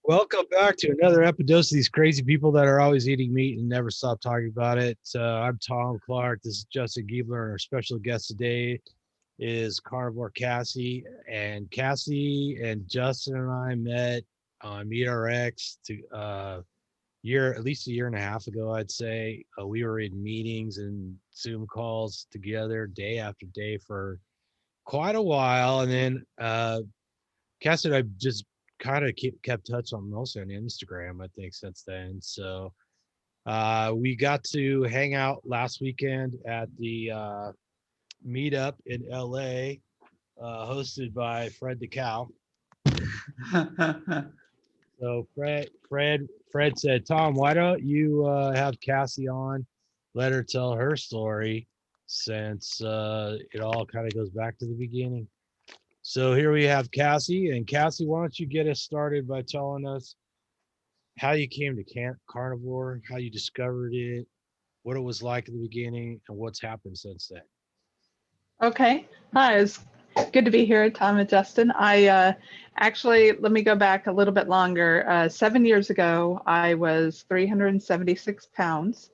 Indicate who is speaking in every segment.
Speaker 1: Welcome back to another epidose of these crazy people that are always eating meat and never stop talking about it. I'm Tom Clark. This is Justin Giebler, and our special guest today is Carnivore Cassey. And Cassey and Justin and I met on MeatRx at least a year and a half ago, I'd say. We were in meetings and Zoom calls together day after day for quite a while, and then Cass and I just kind of kept touch on mostly on Instagram, I think, since then. So we got to hang out last weekend at the meetup in LA, hosted by Fred DeCow. So Fred said, Tom, why don't you have Cassie on? Let her tell her story, since it all kind of goes back to the beginning. So here we have Cassey. And Cassey, why don't you get us started by telling us how you came to carnivore, how you discovered it, what it was like at the beginning, and what's happened since then.
Speaker 2: Okay. Hi, it's good to be here, Tom and Justin. Actually, let me go back a little bit longer. 7 years ago, I was 376 pounds,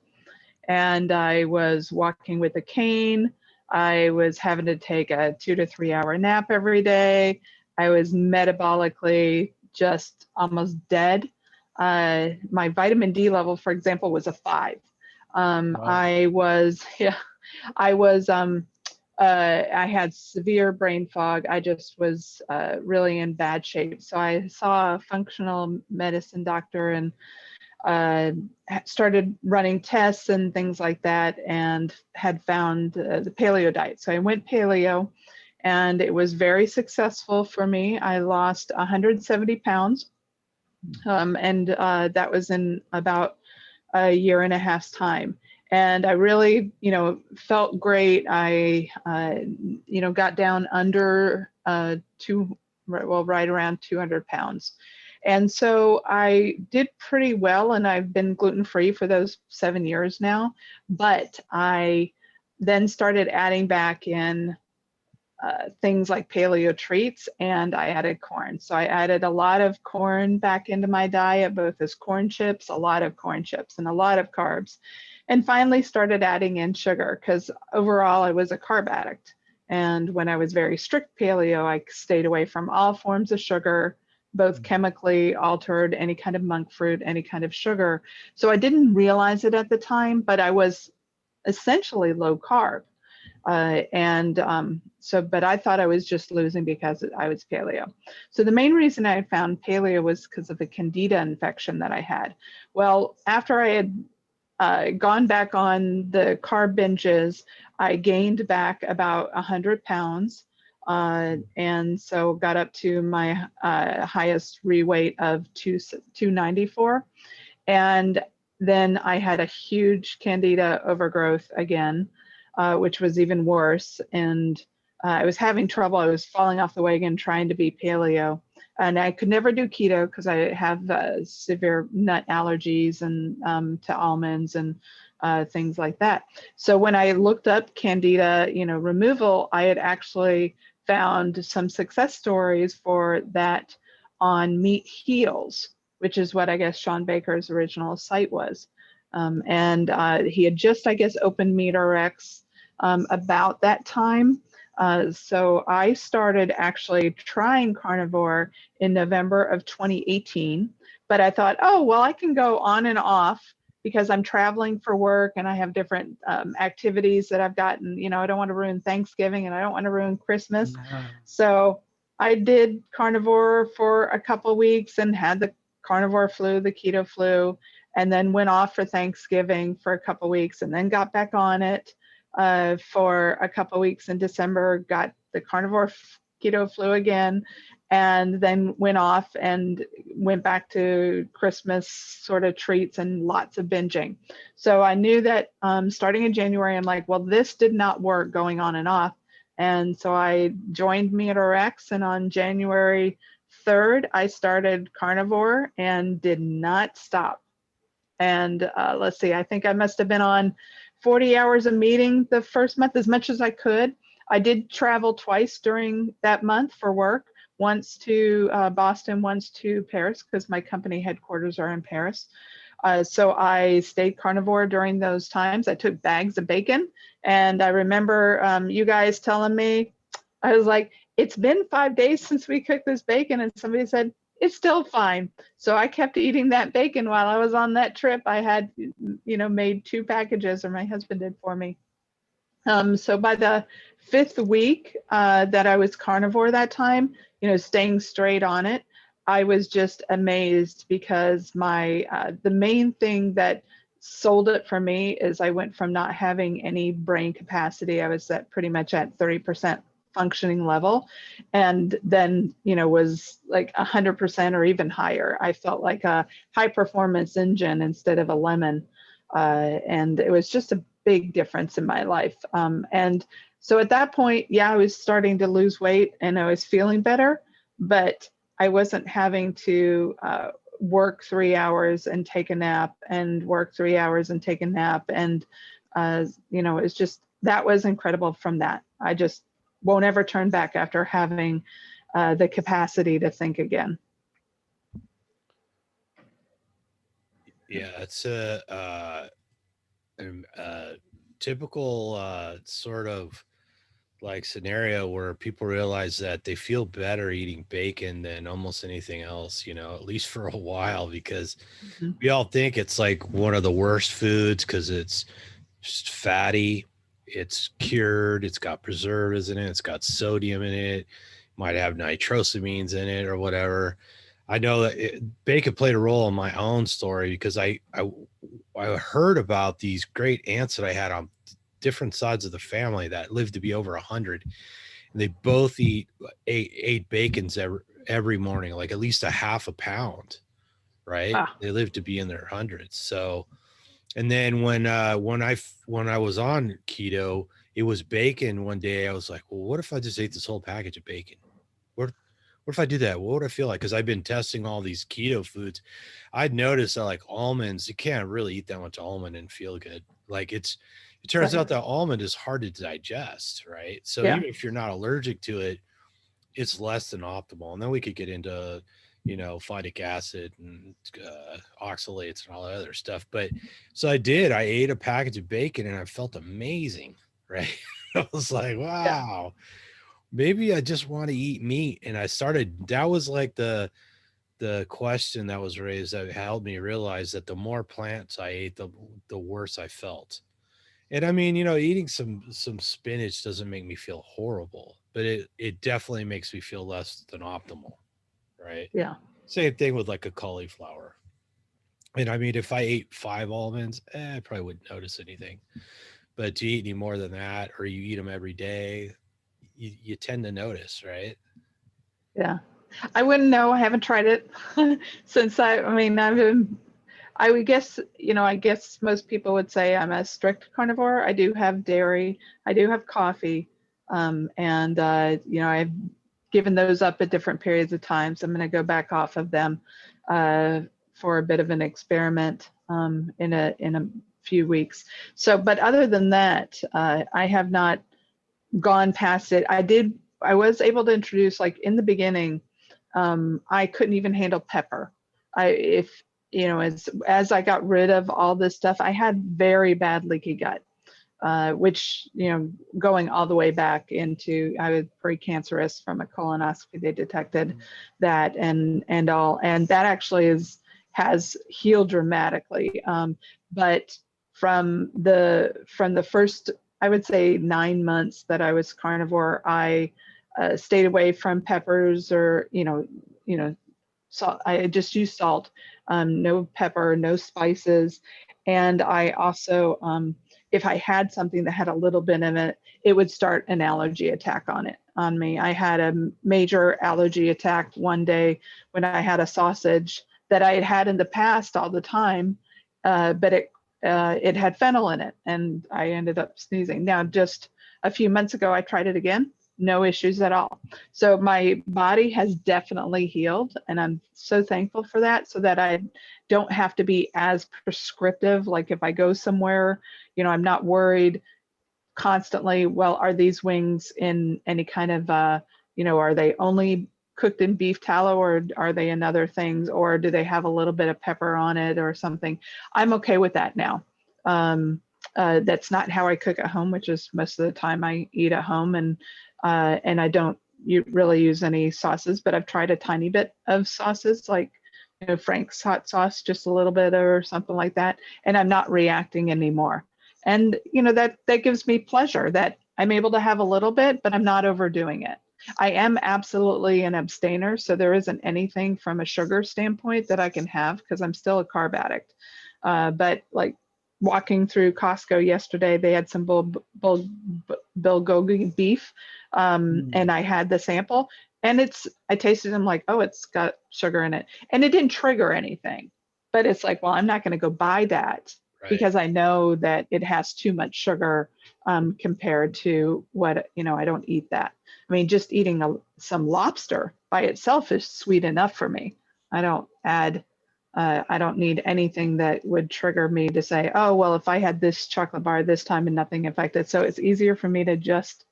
Speaker 2: and I was walking with a cane. I was having to take a 2 to 3 hour nap every day. I was metabolically just almost dead. My vitamin D level, for example, was a 5. Wow. I had severe brain fog. I just was really in bad shape. So I saw a functional medicine doctor and started running tests and things like that, and had found the paleo diet. So I went paleo, and it was very successful for me. I lost 170 pounds, and that was in about a year and a half's time. And I really, felt great. I, got down under right around 200 pounds. And so I did pretty well, and I've been gluten-free for those 7 years now. But I then started adding back in things like paleo treats, and I added corn. So I added a lot of corn back into my diet, both as corn chips, a lot of corn chips, and a lot of carbs. And finally started adding in sugar, because overall I was a carb addict. And when I was very strict paleo, I stayed away from all forms of sugar, both chemically altered, any kind of monk fruit, any kind of sugar. So I didn't realize it at the time, but I was essentially low carb. But I thought I was just losing because I was paleo. So the main reason I found paleo was because of the candida infection that I had. Well, after I had gone back on the carb binges, I gained back about 100 pounds. And so got up to my highest reweight of 294. And then I had a huge candida overgrowth again, which was even worse. And I was having trouble. I was falling off the wagon trying to be paleo. And I could never do keto because I have severe nut allergies and to almonds and things like that. So when I looked up candida, removal, I had actually found some success stories for that on Meat Heals, which is what I guess Sean Baker's original site was. And he had just, I guess, opened MeatRx about that time. So I started actually trying carnivore in November of 2018, but I thought, oh, well, I can go on and off because I'm traveling for work and I have different activities that I've gotten, I don't want to ruin Thanksgiving and I don't want to ruin Christmas. So I did carnivore for a couple of weeks and had the carnivore flu, the keto flu, and then went off for Thanksgiving for a couple of weeks and then got back on it for a couple of weeks in December, got the carnivore keto flu again, and then went off and went back to Christmas sort of treats and lots of binging. So I knew that starting in January, I'm like, well, this did not work going on and off. And so I joined MeatRx, and on January 3rd, I started carnivore and did not stop. And let's see, I think I must have been on 40 hours of meeting the first month, as much as I could. I did travel twice during that month for work, once to Boston, once to Paris, because my company headquarters are in Paris. So I stayed carnivore during those times. I took bags of bacon, and I remember you guys telling me, I was like, it's been 5 days since we cooked this bacon, and somebody said, it's still fine. So I kept eating that bacon while I was on that trip. I had, made 2 packages, or my husband did for me. So by the 5th week that I was carnivore that time, staying straight on it, I was just amazed, because the main thing that sold it for me is I went from not having any brain capacity. I was pretty much at 30% functioning level, and then was like 100% or even higher. I felt like a high performance engine instead of a lemon, and it was just a big difference in my life. And so at that point, yeah, I was starting to lose weight and I was feeling better, but I wasn't having to work 3 hours and take a nap, and work 3 hours and take a nap. And, it's just, that was incredible from that. I just won't ever turn back after having the capacity to think again.
Speaker 1: Yeah, it's a typical sort of like scenario where people realize that they feel better eating bacon than almost anything else, at least for a while, because we all think it's like one of the worst foods because it's just fatty, it's cured, it's got preservatives in it, it's got sodium in it, might have nitrosamines in it or whatever. I know that bacon played a role in my own story, because I heard about these great aunts that I had on different sides of the family that lived to be over 100, and they both ate bacons every morning, like at least a half a pound, right?
Speaker 2: Ah.
Speaker 1: They lived to be in their hundreds. So, and then when I was on keto, it was bacon. One day I was like, well, what if I just ate this whole package of bacon? What if I do that? What would I feel like? Because I've been testing all these keto foods. I'd noticed that like almonds, you can't really eat that much almond and feel good. Like it turns out that almond is hard to digest, right? So
Speaker 2: Yeah.
Speaker 1: even if you're not allergic to it, it's less than optimal. And then we could get into, phytic acid and oxalates and all that other stuff. But so I ate a package of bacon and I felt amazing, right? I was like, wow. Yeah. Maybe I just want to eat meat. And that was like the question that was raised that helped me realize that the more plants I ate, the worse I felt. And I mean, eating some spinach doesn't make me feel horrible, but it definitely makes me feel less than optimal, right?
Speaker 2: Yeah.
Speaker 1: Same thing with like a cauliflower. And I mean, if I ate 5 almonds, I probably wouldn't notice anything. But to eat any more than that, or you eat them every day, you tend to notice, right?
Speaker 2: Yeah. I wouldn't know. I haven't tried it since I would guess, I guess most people would say I'm a strict carnivore. I do have dairy. I do have coffee. And I've given those up at different periods of time. So I'm going to go back off of them for a bit of an experiment in a few weeks. So, but other than that, I have not gone past it. I was able to introduce, like in the beginning, I couldn't even handle pepper. As I got rid of all this stuff, I had very bad leaky gut, which, going all the way back into, I was precancerous from a colonoscopy. They detected that and that actually has healed dramatically. But from the first, I would say 9 months that I was carnivore, I stayed away from peppers or, salt. I just used salt, no pepper, no spices. And I also, if I had something that had a little bit of it, it would start an allergy attack on me. I had a major allergy attack one day when I had a sausage that I had in the past all the time, but it had fennel in it, and I ended up sneezing. Now, just a few months ago, I tried it again. No issues at all. So my body has definitely healed, and I'm so thankful for that, so that I don't have to be as prescriptive. Like if I go somewhere, I'm not worried constantly, well, are these wings in any kind of, are they only cooked in beef tallow, or are they in other things, or do they have a little bit of pepper on it or something? I'm okay with that now. That's not how I cook at home, which is most of the time I eat at home, and I don't really use any sauces, but I've tried a tiny bit of sauces, like Frank's hot sauce, just a little bit or something like that, and I'm not reacting anymore. And that gives me pleasure that I'm able to have a little bit, but I'm not overdoing it. I am absolutely an abstainer, so there isn't anything from a sugar standpoint that I can have because I'm still a carb addict. But like walking through Costco yesterday, they had some bulgogi beef, and I had the sample, and I tasted them like, oh, it's got sugar in it, and it didn't trigger anything. But it's like, well, I'm not going to go buy that because I know that it has too much sugar compared to what, I don't eat that. I mean, just eating some lobster by itself is sweet enough for me. I don't need anything that would trigger me to say, oh, well, if I had this chocolate bar this time and nothing affected. So it's easier for me to just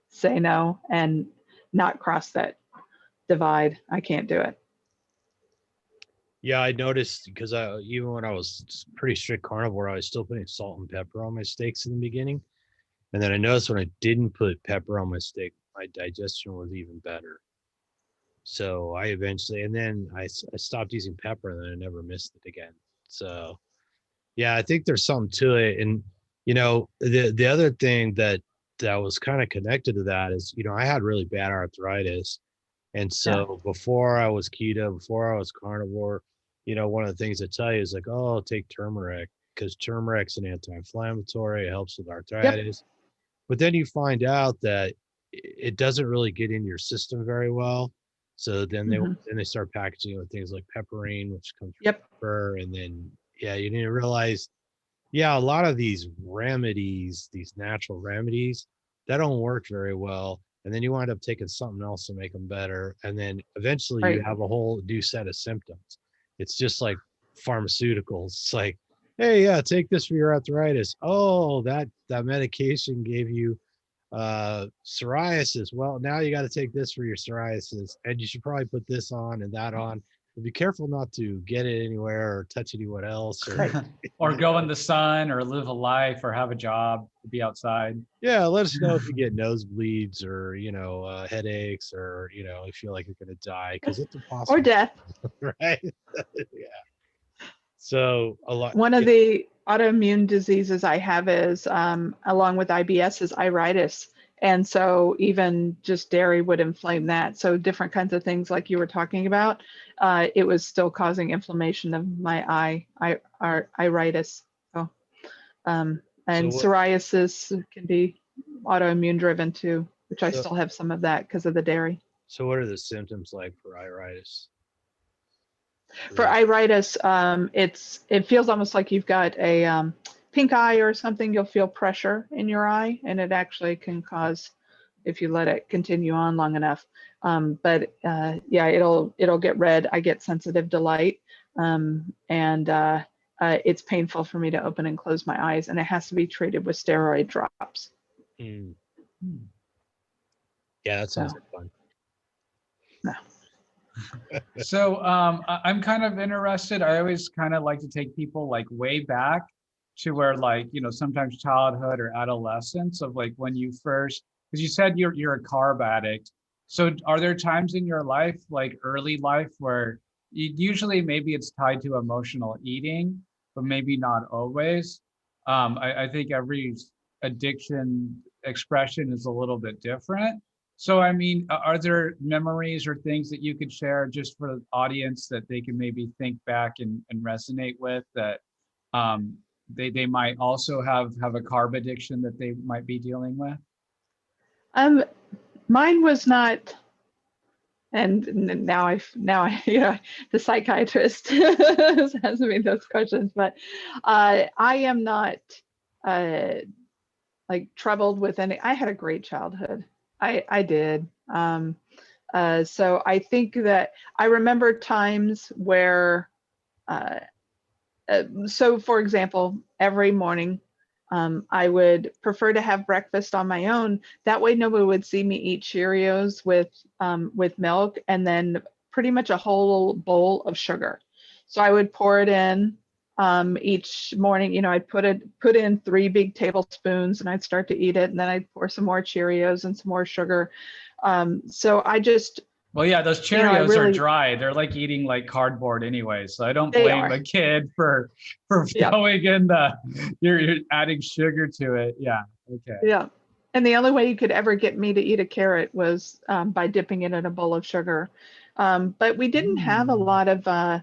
Speaker 2: say no and not cross that divide. I can't do it.
Speaker 1: Yeah, I noticed because even when I was pretty strict carnivore, I was still putting salt and pepper on my steaks in the beginning. And then I noticed when I didn't put pepper on my steak, my digestion was even better. So I eventually, and then I stopped using pepper, and then I never missed it again. So yeah, I think there's something to it. And, the other thing that was kind of connected to that is, I had really bad arthritis. And so before I was keto, before I was carnivore, one of the things I tell you is like, oh, take turmeric, because turmeric's an anti-inflammatory. It helps with arthritis. Yep. But then you find out that it doesn't really get in your system very well. So then they start packaging it with things like pepperine, which comes from pepper. And then, you need to realize, a lot of these remedies, these natural remedies, that don't work very well. And then you wind up taking something else to make them better. And then eventually you have a whole new set of symptoms. It's just like pharmaceuticals. It's like, hey, take this for your arthritis. Oh, that medication gave you psoriasis. Well, now you got to take this for your psoriasis, and you should probably put this on and that on. But be careful not to get it anywhere or touch anyone else,
Speaker 3: or go in the sun, or live a life, or have a job, be outside.
Speaker 1: Yeah, let us know if you get nosebleeds or headaches, or you feel like you're going to die, because it's impossible.
Speaker 2: Or death,
Speaker 1: right? Yeah. So a lot.
Speaker 2: One of the autoimmune diseases I have is, along with IBS, is iritis. And so even just dairy would inflame that. So different kinds of things like you were talking about, it was still causing inflammation of my iritis. So, and psoriasis can be autoimmune driven too, which I still have some of that because of the dairy.
Speaker 1: So what are the symptoms like for iritis?
Speaker 2: For iritis, it feels almost like you've got a pink eye or something. You'll feel pressure in your eye, and it actually can cause, if you let it continue on long enough. But it'll get red. I get sensitive to light, and it's painful for me to open and close my eyes, and it has to be treated with steroid drops.
Speaker 1: Yeah, that sounds like fun.
Speaker 2: No.
Speaker 3: So I'm kind of interested. I always kind of like to take people like way back to where, like, sometimes childhood or adolescence, of like when you first, because you said you're a carb addict. So are there times in your life, like early life, where usually maybe it's tied to emotional eating, but maybe not always? I think every addiction expression is a little bit different. So, I mean, are there memories or things that you could share just for the audience that they can maybe think back and resonate with, that they might also have a carb addiction that they might be dealing with?
Speaker 2: Mine was not, and now I the psychiatrist has asking me those questions, but I am not like troubled with any. I had a great childhood. I did. So I think that I remember times where, so for example, every morning I would prefer to have breakfast on my own. That way nobody would see me eat Cheerios with milk and then pretty much a whole bowl of sugar. So I would pour it in each morning. You know, I'd put in 3 big tablespoons and I'd start to eat it. And then I'd pour some more Cheerios and some more sugar. So I just,
Speaker 3: Well, yeah, those
Speaker 2: you know, I
Speaker 3: Cheerios
Speaker 2: really,
Speaker 3: are dry. They're like eating like cardboard anyway. So I don't
Speaker 2: they
Speaker 3: blame
Speaker 2: are.
Speaker 3: a kid for
Speaker 2: Yeah.
Speaker 3: throwing in you're adding sugar to it. Yeah. Okay.
Speaker 2: Yeah. And the only way you could ever get me to eat a carrot was by dipping it in a bowl of sugar. But we didn't have a lot of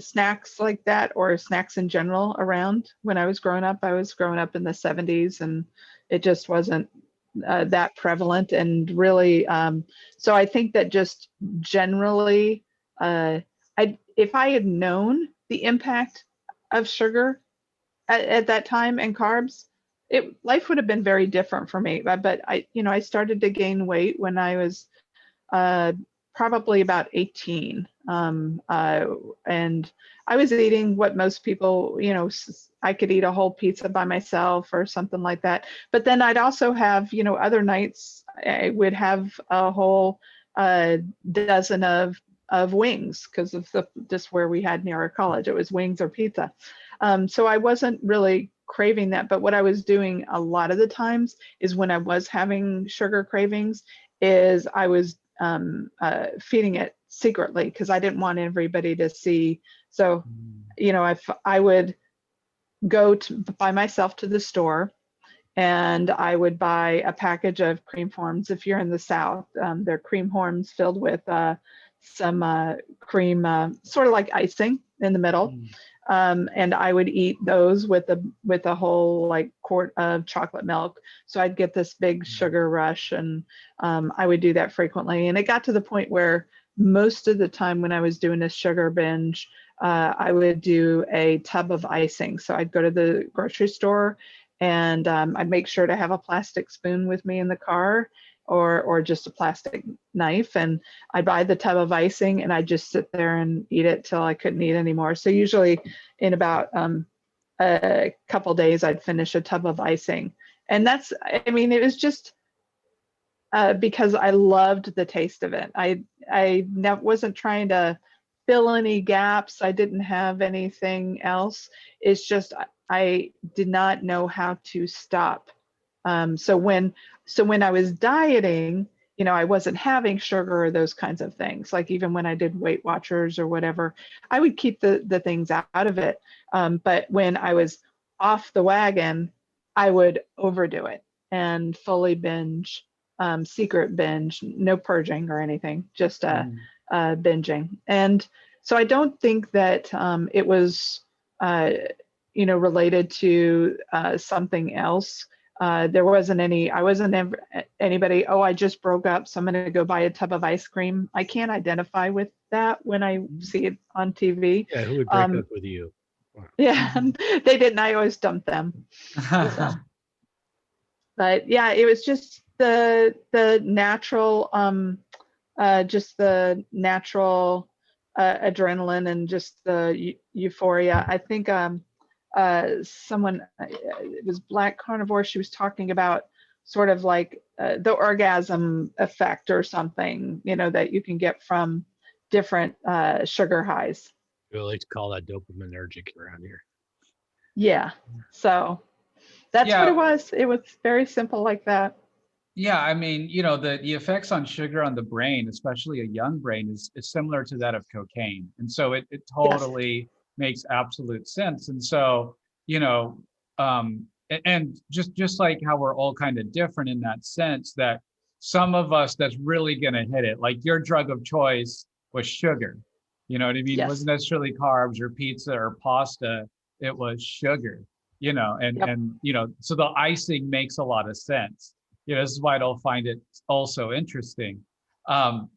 Speaker 2: snacks like that, or snacks in general, around when I was growing up. I was growing up in the 70s and it just wasn't that prevalent. And really, so I think that just generally, if I had known the impact of sugar at that time and carbs, life would have been very different for me. But I started to gain weight when I was probably about 18. And I was eating what most people, I could eat a whole pizza by myself or something like that. But then I'd also have, other nights I would have a whole dozen of wings, because of just where we had near our college. It was wings or pizza. So I wasn't really craving that. But what I was doing a lot of the times is, when I was having sugar cravings, is I was feeding it secretly, because I didn't want everybody to see. So, if I would go by myself to the store, and I would buy a package of cream horns. If you're in the South, they're cream horns filled with some cream, sort of like icing in the middle. And I would eat those with a whole like quart of chocolate milk. So I'd get this big sugar rush, and I would do that frequently. And it got to the point where most of the time when I was doing a sugar binge, I would do a tub of icing. So I'd go to the grocery store, and I'd make sure to have a plastic spoon with me in the car, or just a plastic knife, and I'd buy the tub of icing, and I'd just sit there and eat it till I couldn't eat anymore. So usually in about a couple days, I'd finish a tub of icing. And it was just because I loved the taste of it. I wasn't trying to fill any gaps. I didn't have anything else. It's just I did not know how to stop. So when I was dieting, I wasn't having sugar or those kinds of things. Like even when I did Weight Watchers or whatever, I would keep the things out of it. But when I was off the wagon, I would overdo it and fully binge, secret binge, no purging or anything, just binging. And so I don't think that it was, related to something else. There wasn't I wasn't anybody, oh, I just broke up, so I'm going to go buy a tub of ice cream. I can't identify with that when I see it on TV.
Speaker 1: Yeah, who would break up with you?
Speaker 2: Yeah, they didn't. I always dumped them. So. But yeah, it was just the natural, adrenaline and just the euphoria. I think someone, it was Black Carnivore, she was talking about sort of like the orgasm effect or something, that you can get from different sugar highs.
Speaker 1: We like to call that dopaminergic around here.
Speaker 2: Yeah, so that's what it was. It was very simple like that.
Speaker 3: Yeah, the effects on sugar on the brain, especially a young brain, is similar to that of cocaine. And so it totally makes absolute sense. And so, and just like how we're all kind of different in that sense, that some of us, that's really going to hit it. Like your drug of choice was sugar. You know what I mean?
Speaker 2: Yes.
Speaker 3: It wasn't necessarily carbs or pizza or pasta. It was sugar, and so the icing makes a lot of sense. This is why I don't find it also interesting. And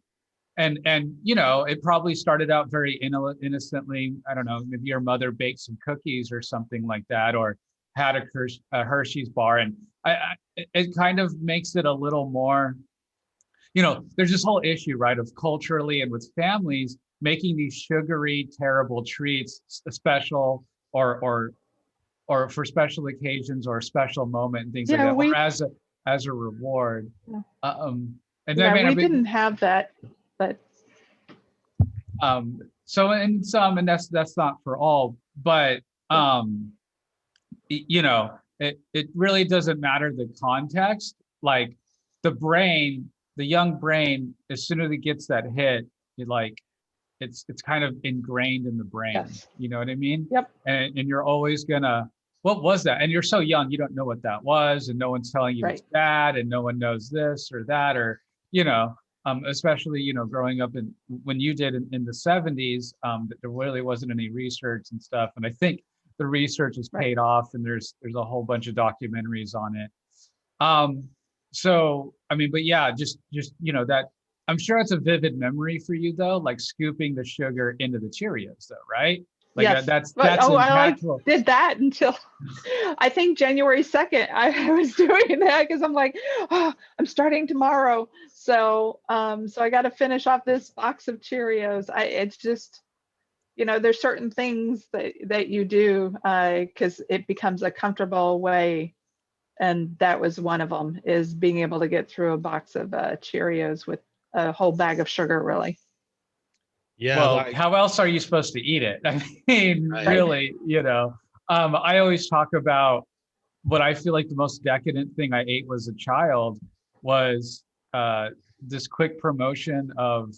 Speaker 3: it probably started out very innocently. I don't know, maybe your mother baked some cookies or something like that, or had a Hershey's bar. And it kind of makes it a little more, there's this whole issue, right, of culturally and with families making these sugary, terrible treats special or or for special occasions or a special moment and things
Speaker 2: Yeah,
Speaker 3: like that, or as a reward.
Speaker 2: Yeah.
Speaker 3: And
Speaker 2: Yeah,
Speaker 3: then
Speaker 2: we didn't have that, but
Speaker 3: so in some, and that's not for all, but you know, it really doesn't matter the context. Like the brain, the young brain, as soon as it gets that hit, it like it's kind of ingrained in the brain.
Speaker 2: yes.
Speaker 3: You know what I mean?
Speaker 2: Yep.
Speaker 3: And you're always gonna, what was that? And you're so young, you don't know what that was, and no one's telling you
Speaker 2: Right.
Speaker 3: it's bad, and no one knows this or that, or you know, especially growing up in when you did in the 70s, that there really wasn't any research and stuff. And I think the research has paid off, and there's a whole bunch of documentaries on it. So I mean, but yeah, just that I'm sure it's a vivid memory for you though, like scooping the sugar into the Cheerios though, right? Like
Speaker 2: yes.
Speaker 3: that's
Speaker 2: I
Speaker 3: impactful.
Speaker 2: did that until I think January 2nd. I was doing that because I'm like, oh, I'm starting tomorrow. So so I got to finish off this box of Cheerios. It's just, there's certain things that you do because it becomes a comfortable way. And that was one of them, is being able to get through a box of Cheerios with a whole bag of sugar, really.
Speaker 1: Yeah.
Speaker 3: Well,
Speaker 1: Like,
Speaker 3: how else are you supposed to eat it? I mean,
Speaker 1: Right.
Speaker 3: really, I always talk about what I feel like the most decadent thing I ate as a child was this quick promotion of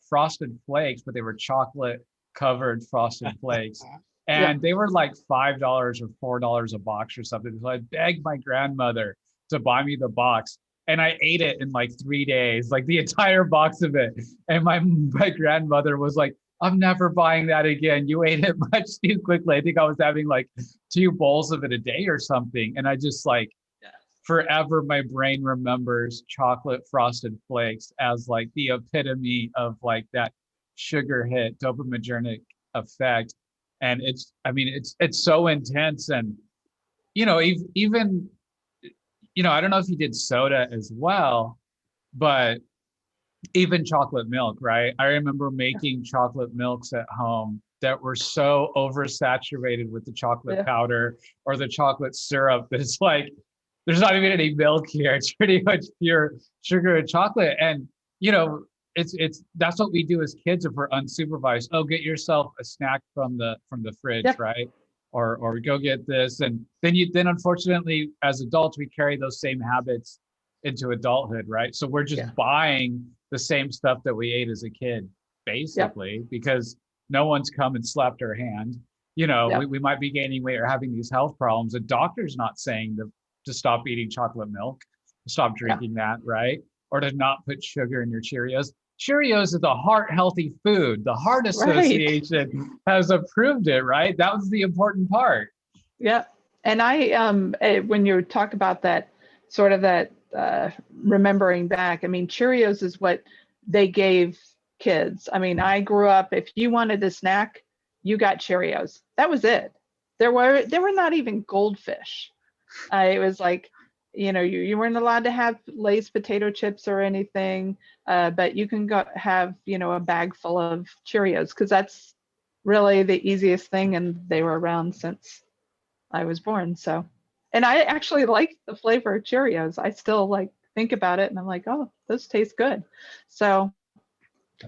Speaker 3: Frosted Flakes, but they were chocolate covered Frosted Flakes. And they were like $5 or $4 a box or something. So I begged my grandmother to buy me the box. And I ate it in like 3 days, like the entire box of it. And my grandmother was like, I'm never buying that again. You ate it much too quickly. I think I was having like 2 bowls of it a day or something. And I just like, forever my brain remembers chocolate Frosted Flakes as like the epitome of like that sugar hit dopaminergic effect. And it's so intense. And, even, I don't know if you did soda as well, but even chocolate milk, right? I remember making chocolate milks at home that were so oversaturated with the chocolate powder or the chocolate syrup that it's like, there's not even any milk here. It's pretty much pure sugar and chocolate. And, it's that's what we do as kids if we're unsupervised. Oh, get yourself a snack from the fridge, right? Or go get this. And then unfortunately, as adults, we carry those same habits into adulthood, right? So we're just buying the same stuff that we ate as a kid, basically, because no one's come and slapped our hand. We might be gaining weight or having these health problems. A doctor's not saying to stop eating chocolate milk, to stop drinking that, right? Or to not put sugar in your Cheerios. Cheerios is a heart healthy food. The Heart Association has approved it, right? That was the important part.
Speaker 2: Yeah. And when you talk about that, sort of that remembering back, I mean, Cheerios is what they gave kids. I mean, I grew up, if you wanted a snack, you got Cheerios. That was it. There were not even goldfish. It was like, you weren't allowed to have Lay's potato chips or anything, but you can go have, a bag full of Cheerios because that's really the easiest thing. And they were around since I was born. So, and I actually like the flavor of Cheerios. I still think about it and I'm like, oh, those taste good. So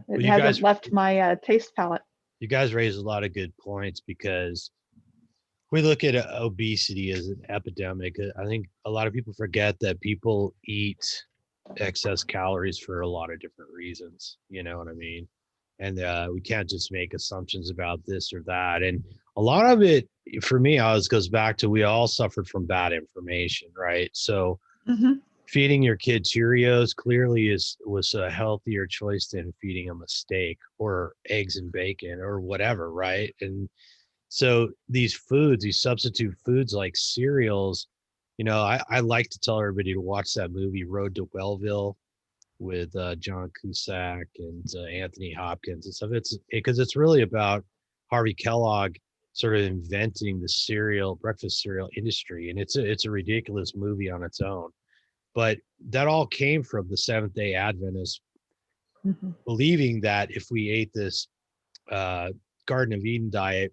Speaker 2: it hasn't left my taste palette.
Speaker 1: You guys raise a lot of good points because we look at obesity as an epidemic. I think a lot of people forget that people eat excess calories for a lot of different reasons. You know what I mean? And we can't just make assumptions about this or that. And a lot of it, for me, always goes back to we all suffered from bad information, right? So feeding your kid Cheerios clearly was a healthier choice than feeding them a steak or eggs and bacon or whatever, right? And so these foods, these substitute foods like cereals, I like to tell everybody to watch that movie Road to Wellville with John Cusack and Anthony Hopkins and stuff. It's because it's really about Harvey Kellogg sort of inventing the breakfast cereal industry, and it's a ridiculous movie on its own. But that all came from the Seventh-day Adventists believing that if we ate this Garden of Eden diet,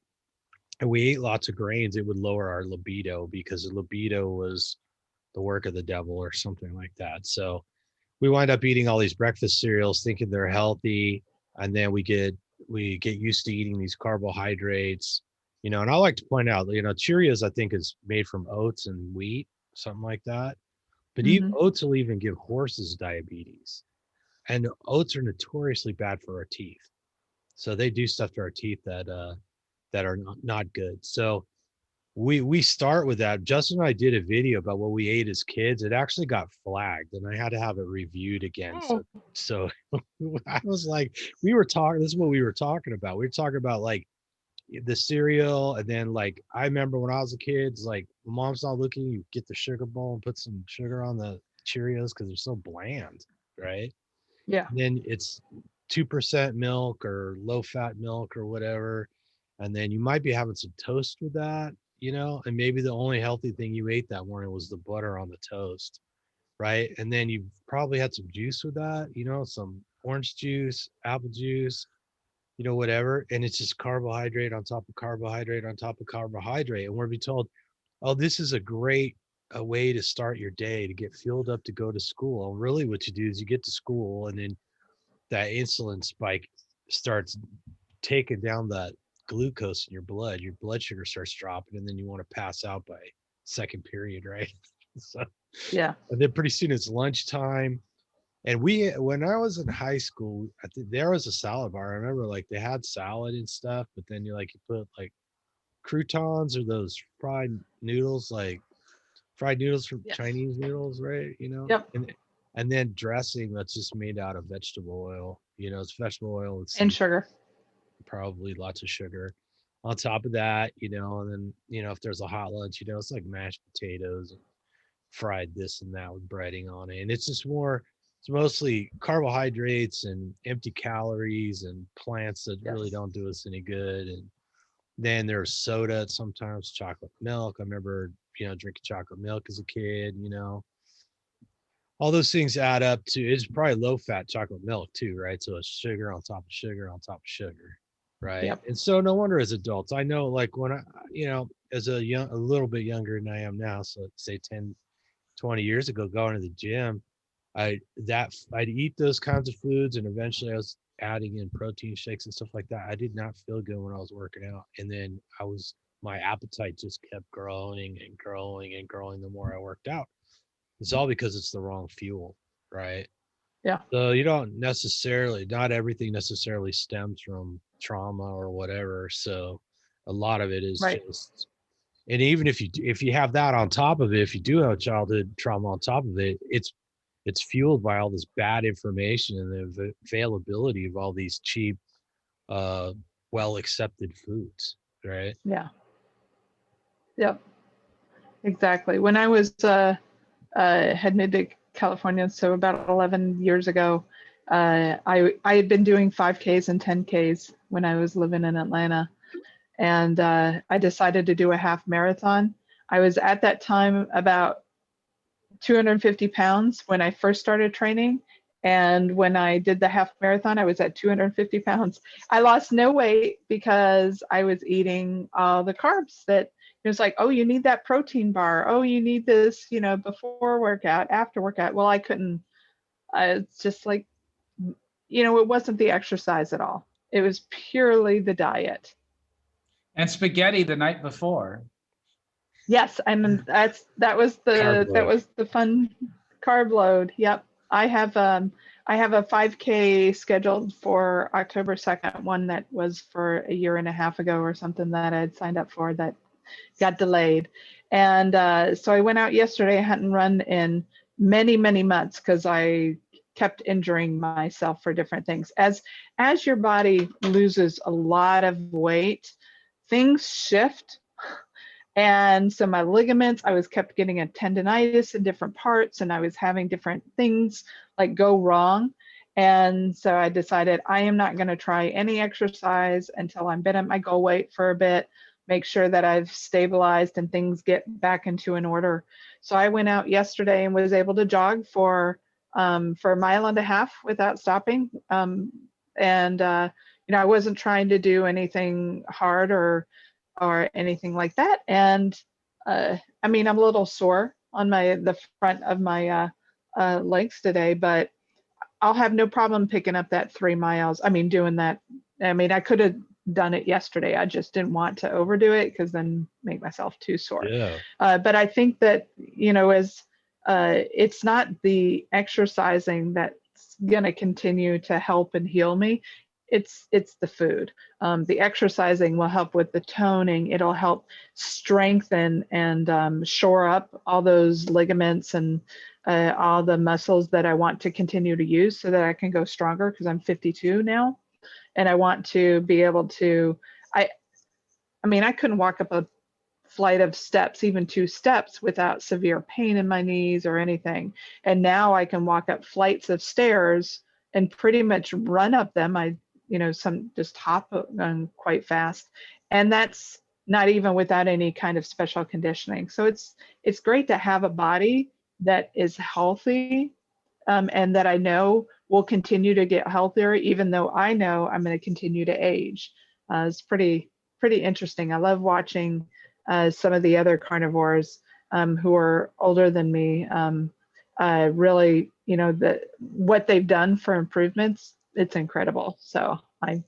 Speaker 1: and we ate lots of grains, it would lower our libido because the libido was the work of the devil or something like that. So we wind up eating all these breakfast cereals thinking they're healthy, and then we get used to eating these carbohydrates, and I like to point out, Cheerios I think is made from oats and wheat, something like that. But even
Speaker 2: Hmm.
Speaker 1: oats will even give horses diabetes, and oats are notoriously bad for our teeth. So they do stuff to our teeth that are not good. So we start with that. Justin and I did a video about what we ate as kids. It actually got flagged, and I had to have it reviewed again. So
Speaker 2: Oh,
Speaker 1: so I was like, we were talking. This is what we were talking about. We were talking about like the cereal, and then like I remember when I was a kid, it's like mom's not looking, you get the sugar bowl and put some sugar on the Cheerios because they're so bland, right?
Speaker 2: yeah.
Speaker 1: And then it's 2% milk or low fat milk or whatever. And then you might be having some toast with that, and maybe the only healthy thing you ate that morning was the butter on the toast, right? And then you probably had some juice with that, some orange juice, apple juice, whatever. And it's just carbohydrate on top of carbohydrate on top of carbohydrate. And we're be told, oh, this is a way to start your day to get fueled up to go to school. And really what you do is you get to school, and then that insulin spike starts taking down that glucose in your blood sugar starts dropping, and then you want to pass out by second period, right? So,
Speaker 2: Yeah.
Speaker 1: and then pretty soon it's lunchtime. And when I was in high school, I think there was a salad bar. I remember like they had salad and stuff, but then you put like croutons or those noodles, like fried noodles from
Speaker 2: Yes.
Speaker 1: Chinese noodles, right?
Speaker 2: Yep.
Speaker 1: And then dressing that's just made out of vegetable oil. It's vegetable oil with
Speaker 2: And
Speaker 1: seafood,
Speaker 2: sugar.
Speaker 1: probably lots of sugar. On top of that, and then if there's a hot lunch, it's like mashed potatoes and fried this and that with breading on it. And it's mostly carbohydrates and empty calories and plants that really
Speaker 2: Yes.
Speaker 1: don't do us any good. And then there's soda, sometimes chocolate milk. I remember, drinking chocolate milk as a kid, all those things add up to, it's probably low fat chocolate milk too, right? So it's sugar on top of sugar on top of sugar, right?
Speaker 2: Yep.
Speaker 1: And so no wonder as adults, I know like when as a little bit younger than I am now, so say 10, 20 years ago, going to the gym, I'd eat those kinds of foods, and eventually I was adding in protein shakes and stuff like that. I did not feel good when I was working out, and then my appetite just kept growing and growing and growing the more I worked out. It's all because it's the wrong fuel, right?
Speaker 2: Yeah.
Speaker 1: So not everything necessarily stems from trauma or whatever. So a lot of it is
Speaker 2: Right.
Speaker 1: just, and even if you have that on top of it, if you do have childhood trauma on top of it, it's fueled by all this bad information and the availability of all these cheap, uh, well accepted foods, right?
Speaker 2: Yeah. Yep. Exactly. When I was had moved to California, so about 11 years ago, I had been doing 5Ks and 10Ks when I was living in Atlanta, and I decided to do a half marathon. I was at that time about 250 pounds when I first started training. And when I did the half marathon, I was at 250 pounds. I lost no weight because I was eating all the carbs that it was like, oh, you need that protein bar. Oh, you need this, before workout, after workout. Well, I couldn't, it's just like, it wasn't the exercise at all. It was purely the diet.
Speaker 3: And spaghetti the night before.
Speaker 2: Yes, and
Speaker 1: Carb
Speaker 2: that
Speaker 1: load.
Speaker 2: was the fun carb load. Yep. I have a 5K scheduled for October 2nd, one that was for a year and a half ago or something that I had signed up for that got delayed. And so I went out yesterday. I hadn't run in many, many months because I kept injuring myself for different things. As your body loses a lot of weight, things shift. And so my ligaments, I was kept getting a tendonitis in different parts, and I was having different things like go wrong. And so I decided I am not going to try any exercise until I'm been at my goal weight for a bit, make sure that I've stabilized and things get back into an order. So I went out yesterday and was able to jog for a mile and a half without stopping. And I wasn't trying to do anything hard or or anything like that. And I mean, I'm a little sore on the front of my legs today, but I'll have no problem picking up that 3 miles. I mean, doing that. I mean, I could have done it yesterday. I just didn't want to overdo it because then make myself too sore.
Speaker 1: Yeah.
Speaker 2: But I think that, as it's not the exercising that's going to continue to help and heal me. It's the food. The exercising will help with the toning. It'll help strengthen and shore up all those ligaments and all the muscles that I want to continue to use so that I can go stronger, because I'm 52 now. And I want to be able to, I mean, I couldn't walk up a flight of steps, even 2 steps, without severe pain in my knees or anything. And now I can walk up flights of stairs and pretty much run up them. Some just hop quite fast. And that's not even without any kind of special conditioning. So it's great to have a body that is healthy, and that I know will continue to get healthier, even though I know I'm going to continue to age. It's pretty interesting. I love watching some of the other carnivores who are older than me. Really, what they've done for improvements, it's incredible. So I'm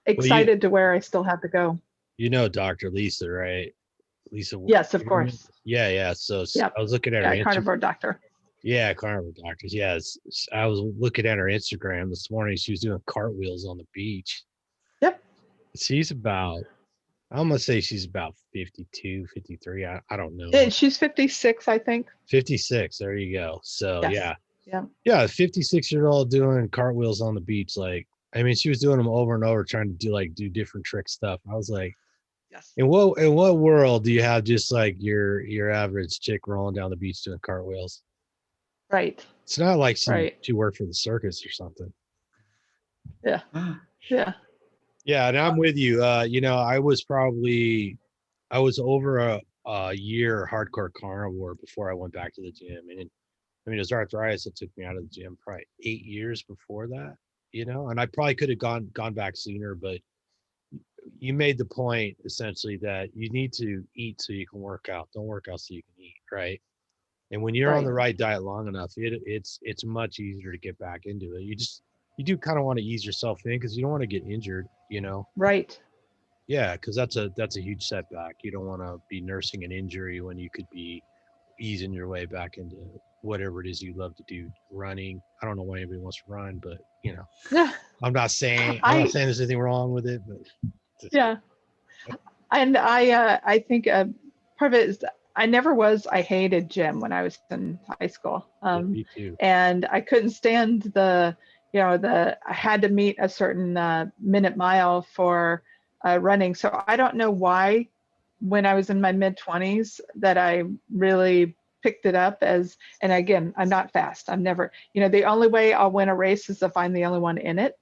Speaker 2: excited to where I still have to go.
Speaker 1: Dr. Lisa, right? Lisa.
Speaker 2: Yes, of course.
Speaker 1: Yeah. So
Speaker 2: Yep.
Speaker 1: I was looking at her
Speaker 2: carnivore doctor.
Speaker 1: Yeah, carnivore doctors. Yes, I was looking at her Instagram this morning. She was doing cartwheels on the beach.
Speaker 2: Yep.
Speaker 1: She's about, I'm gonna say she's about 52, 53. I don't know.
Speaker 2: She's 56, I think.
Speaker 1: 56. There you go. So
Speaker 2: yes.
Speaker 1: Yeah, 56-year-old doing cartwheels on the beach. Like, I mean, she was doing them over and over, trying to do different trick stuff. I was like,
Speaker 2: yes.
Speaker 1: In what world do you have just like your average chick rolling down the beach doing cartwheels?
Speaker 2: Right.
Speaker 1: It's not like she worked for the circus or something.
Speaker 2: Yeah. Yeah.
Speaker 1: Yeah, and I'm with you. I was over a year hardcore carnivore before I went back to the gym. And it was arthritis that took me out of the gym probably 8 years before that, and I probably could have gone back sooner, but you made the point essentially that you need to eat so you can work out. Don't work out so you can eat, right? And when you're on the right diet long enough, it's much easier to get back into it. You do kind of want to ease yourself in because you don't want to get injured,
Speaker 2: Right.
Speaker 1: Yeah, because that's a huge setback. You don't want to be nursing an injury when you could be easing your way back into whatever it is you love to do. Running. I don't know why anybody wants to run, but
Speaker 2: Yeah.
Speaker 1: I'm not saying there's anything wrong with it, but
Speaker 2: yeah. And I think part of it is I hated gym when I was in high school.
Speaker 1: me too.
Speaker 2: And I couldn't stand I had to meet a certain minute mile for running. So I don't know why when I was in my mid-20s that I really picked it up and again, I'm not fast. I'm never, the only way I'll win a race is if I'm the only one in it.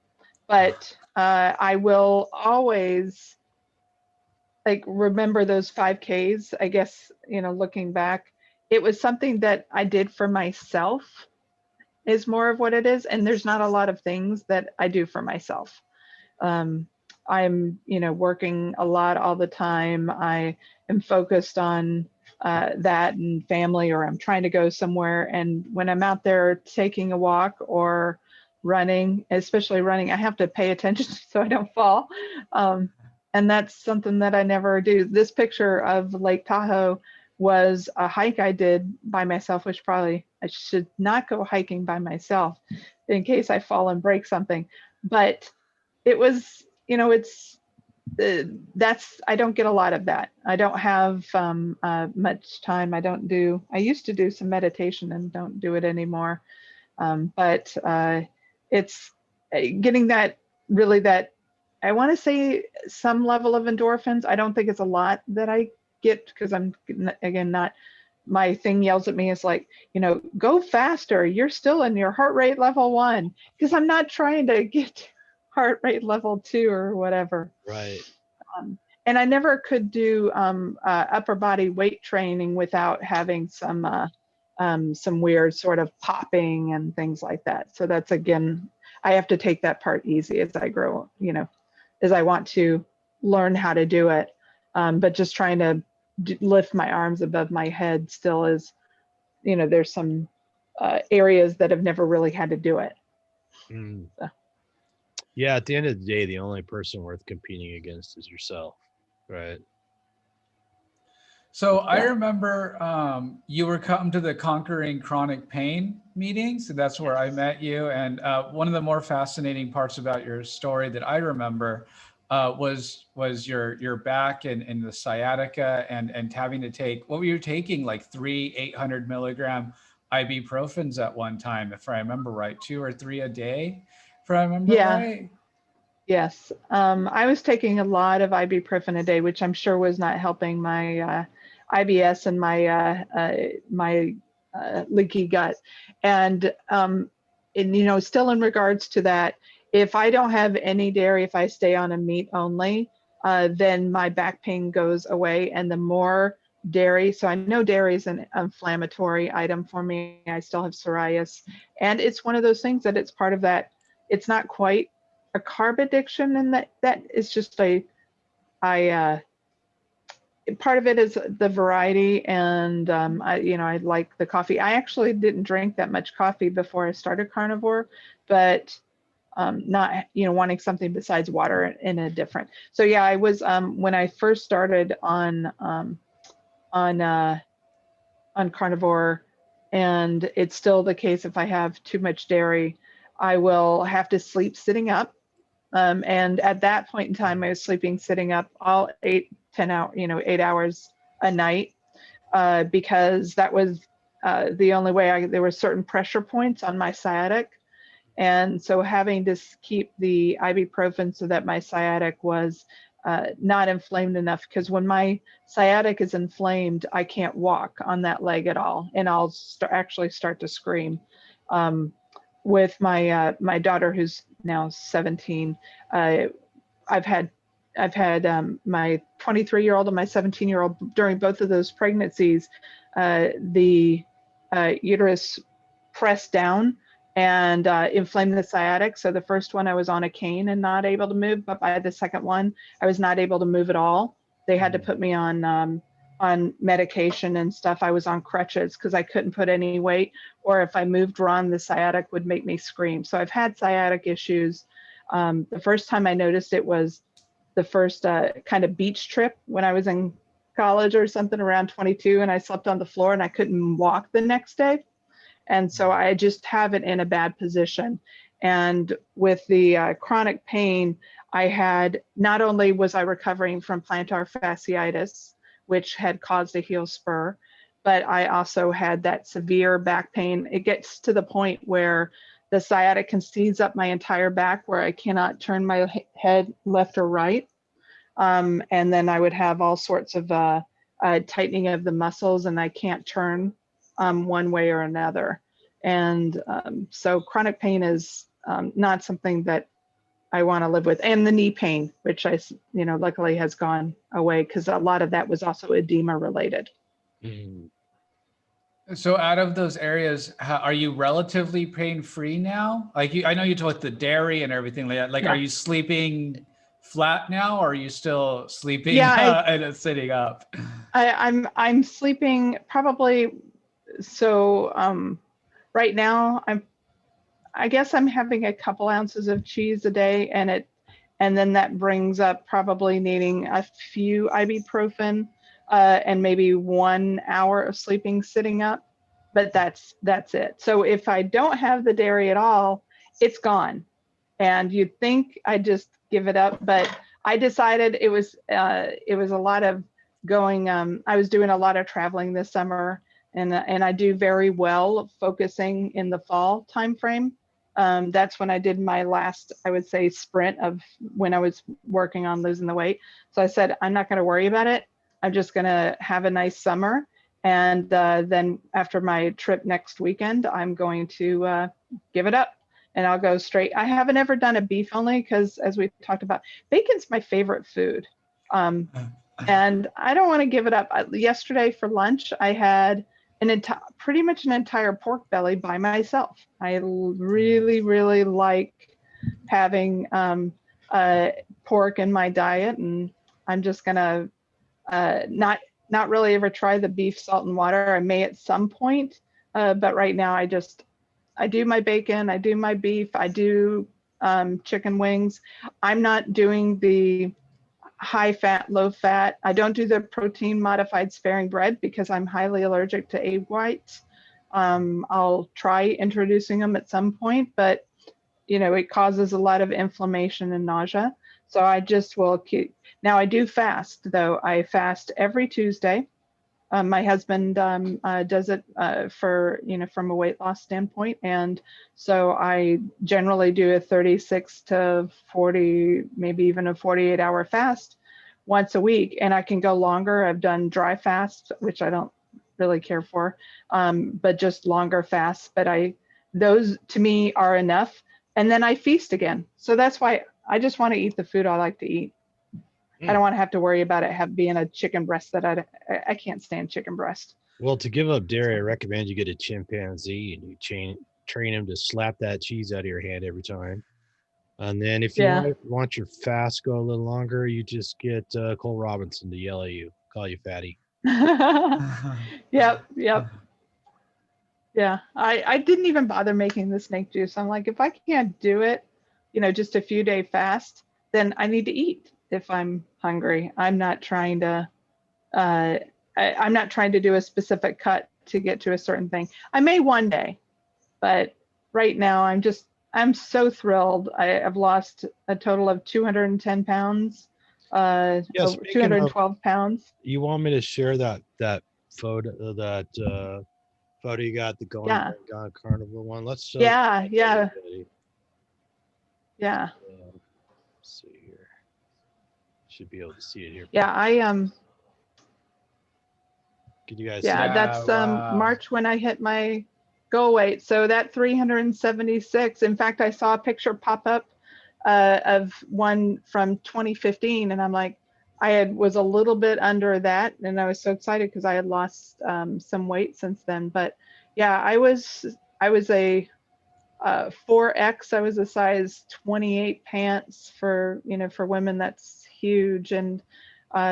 Speaker 2: But I will always remember those 5Ks, I guess, looking back, it was something that I did for myself is more of what it is. And there's not a lot of things that I do for myself. I'm, working a lot all the time. I am focused on that and family, or I'm trying to go somewhere. And when I'm out there taking a walk or running, especially running, I have to pay attention so I don't fall. And that's something that I never do. This picture of Lake Tahoe was a hike I did by myself, which probably I should not go hiking by myself in case I fall and break something. But it was, I don't get a lot of that. I don't have much time. I used to do some meditation and don't do it anymore. But it's getting that I want to say some level of endorphins. I don't think it's a lot that I get because I'm, again, not, my thing yells at me. It's like, go faster. You're still in your heart rate level 1, because I'm not trying to get heart rate level 2 or whatever.
Speaker 1: Right.
Speaker 2: And I never could do upper body weight training without having some weird sort of popping and things like that. So that's, again, I have to take that part easy as I grow, as I want to learn how to do it. But just trying to lift my arms above my head still is, there's some areas that have never really had to do it.
Speaker 1: Mm.
Speaker 2: So.
Speaker 1: Yeah, at the end of the day, the only person worth competing against is yourself, right?
Speaker 3: So I remember you were coming to the Conquering Chronic Pain meetings. So that's where I met you. And one of the more fascinating parts about your story that I remember was your back and the sciatica and having to take, what were you taking, like 3 800 milligram ibuprofens at one time, if I remember right, 2 or 3 a day, if I remember right?
Speaker 2: Yes. I was taking a lot of ibuprofen a day, which I'm sure was not helping my IBS and my leaky gut. And still in regards to that, if I don't have any dairy, if I stay on a meat only, then my back pain goes away. And the more dairy, so I know dairy is an inflammatory item for me. I still have psoriasis, and it's one of those things that it's part of that. It's not quite a carb addiction, and that is just part of it is the variety, and I like the coffee. I actually didn't drink that much coffee before I started carnivore, but not wanting something besides water in a different. So yeah, I was when I first started on carnivore, and it's still the case. If I have too much dairy, I will have to sleep sitting up. And at that point in time, I was sleeping sitting up all 10 hours, 8 hours a night, because that was the only way. There were certain pressure points on my sciatic. And so having to keep the ibuprofen so that my sciatic was not inflamed enough, because when my sciatic is inflamed, I can't walk on that leg at all. And I'll actually start to scream. With my daughter, who's now 17, I've had my 23-year-old and my 17-year-old during both of those pregnancies. The uterus pressed down and inflamed the sciatic. So the first one I was on a cane and not able to move, but by the second one I was not able to move at all. They had to put me on medication and stuff. I was on crutches because I couldn't put any weight, or if I moved wrong, the sciatic would make me scream. So I've had sciatic issues. The first time I noticed it was the first kind of beach trip when I was in college or something, around 22, and I slept on the floor and I couldn't walk the next day. And so I just have it in a bad position. And with the chronic pain, I had, not only was I recovering from plantar fasciitis, which had caused a heel spur, but I also had that severe back pain. It gets to the point where the sciatic can seize up my entire back, where I cannot turn my head left or right. And then I would have all sorts of tightening of the muscles, and I can't turn one way or another. And so chronic pain is not something that I want to live with. And the knee pain, which luckily has gone away, because a lot of that was also edema related.
Speaker 1: Mm.
Speaker 3: So out of those areas, are you relatively pain-free now? I know you talked the dairy and everything like that. Like, Are you sleeping flat now, or are you still sleeping and sitting up?
Speaker 2: I'm sleeping probably. So right now I guess I'm having a couple ounces of cheese a day, and then that brings up probably needing a few ibuprofen and maybe 1 hour of sleeping sitting up, but that's it. So if I don't have the dairy at all, it's gone. And you'd think I just give it up, but I decided it was a lot of going. I was doing a lot of traveling this summer, and I do very well focusing in the fall timeframe. That's when I did my last, I would say, sprint of when I was working on losing the weight. So I said, I'm not going to worry about it. I'm just going to have a nice summer. And then after my trip next weekend, I'm going to give it up, and I'll go straight. I haven't ever done a beef only, because as we talked about, bacon's my favorite food. And I don't want to give it up. Yesterday for lunch, I had pretty much an entire pork belly by myself. I really, really like having pork in my diet, and I'm just gonna Not really ever try the beef, salt, and water. I may at some point, but right now I do my bacon, I do my beef, I do chicken wings. I'm not doing the high fat, low fat. I don't do the protein modified sparing bread because I'm highly allergic to egg whites. I'll try introducing them at some point, but it causes a lot of inflammation and nausea. So I just will keep. Now I do fast though. I fast every Tuesday. My husband does it for, from a weight loss standpoint. And so I generally do a 36 to 40, maybe even a 48-hour fast once a week. And I can go longer. I've done dry fasts, which I don't really care for, but just longer fasts. But those to me are enough. And then I feast again. So that's why I just want to eat the food I like to eat. I don't want to have to worry about it being a chicken breast that I can't stand chicken breast.
Speaker 1: Well, to give up dairy, I recommend you get a chimpanzee and you train him to slap that cheese out of your hand every time. And then if you want your fast go a little longer, you just get Cole Robinson to yell at you, call you fatty.
Speaker 2: Yep. Yeah, I didn't even bother making the snake juice. I'm like, if I can't do it, just a few day fast, then I need to eat if I'm hungry. I'm not trying to I'm not trying to do a specific cut to get to a certain thing. I may one day, but right now I'm so thrilled. I've lost a total of 210 pounds, 212 pounds.
Speaker 1: You want me to share that photo, photo you got, the going carnivore one? Let's show.
Speaker 2: Yeah.
Speaker 1: Let's see here. Should be able to see it here.
Speaker 2: Yeah,
Speaker 1: Can you guys
Speaker 2: see
Speaker 1: that?
Speaker 2: That's March when I hit my goal weight. So that 376, in fact, I saw a picture pop up of one from 2015, and I'm like, was a little bit under that, and I was so excited because I had lost some weight since then. But yeah, I was a 4X. I was a size 28 pants for women. That's huge. And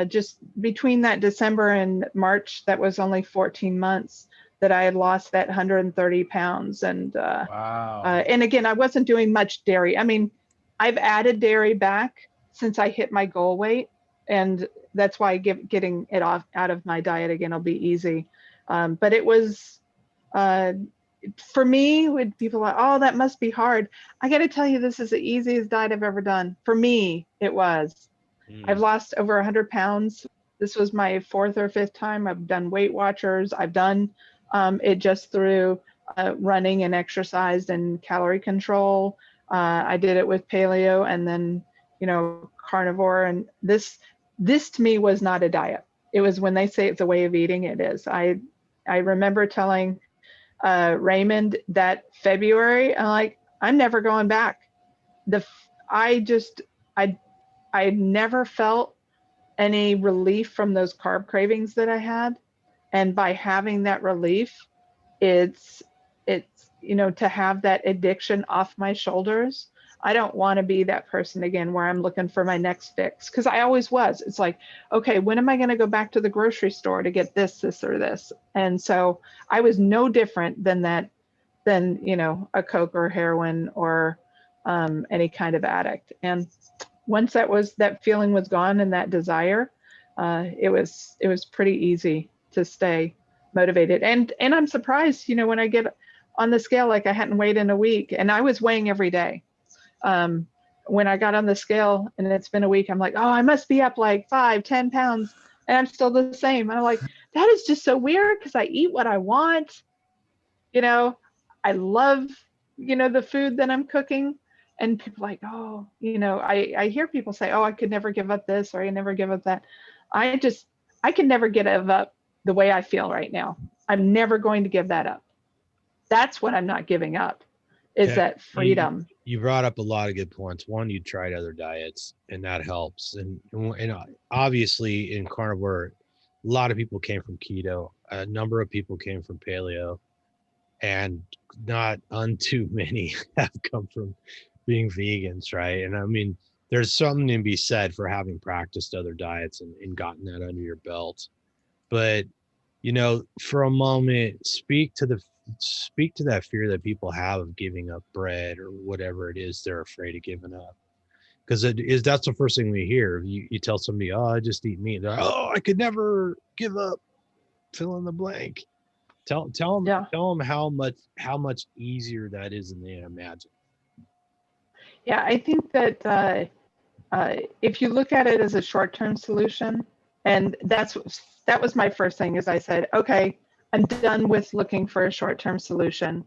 Speaker 2: just between that December and March, that was only 14 months that I had lost that 130 pounds. And
Speaker 3: wow.
Speaker 2: And again, I wasn't doing much dairy. I mean, I've added dairy back since I hit my goal weight, and that's why getting it out of my diet again will be easy. But it was for me, when people are like, oh, that must be hard. I got to tell you, this is the easiest diet I've ever done. For me, it was. I've lost over 100 pounds. This was my 4th or 5th time. I've done Weight Watchers. I've done it just through running and exercise and calorie control. I did it with paleo and then, carnivore. And this to me was not a diet. It was, when they say it's a way of eating, it is. I remember telling Raymond that February, I'm like, I'm never going back. I never felt any relief from those carb cravings that I had. And by having that relief, it's to have that addiction off my shoulders. I don't want to be that person again where I'm looking for my next fix, because I always was. It's like, okay, when am I going to go back to the grocery store to get this, or this? And so I was no different than that, a Coke or heroin or any kind of addict. And once that feeling was gone and that desire, it was pretty easy to stay motivated. And I'm surprised, when I get on the scale, like I hadn't weighed in a week, and I was weighing every day. When I got on the scale and it's been a week, I'm like, oh, I must be up like 5-10 pounds, and I'm still the same. And I'm like, that is just so weird, because I eat what I want. I love, the food that I'm cooking. And people are like, oh, I hear people say, oh, I could never give up this, or I never give up that. I can never give up the way I feel right now. I'm never going to give that up. That's what I'm not giving up, is that freedom.
Speaker 1: You brought up a lot of good points. One, you tried other diets, and that helps. And obviously in carnivore, a lot of people came from keto. A number of people came from paleo, and not too many have come from being vegans, right? And I mean, there's something to be said for having practiced other diets and gotten that under your belt. But, for a moment, speak to that fear that people have of giving up bread or whatever it is they're afraid of giving up. Because that's the first thing we hear. You tell somebody, oh, I just eat meat. They're like, oh, I could never give up, fill in the blank. Tell them how much easier that is than they imagine.
Speaker 2: Yeah, I think that if you look at it as a short-term solution, and that was my first thing, is I said, okay, I'm done with looking for a short-term solution.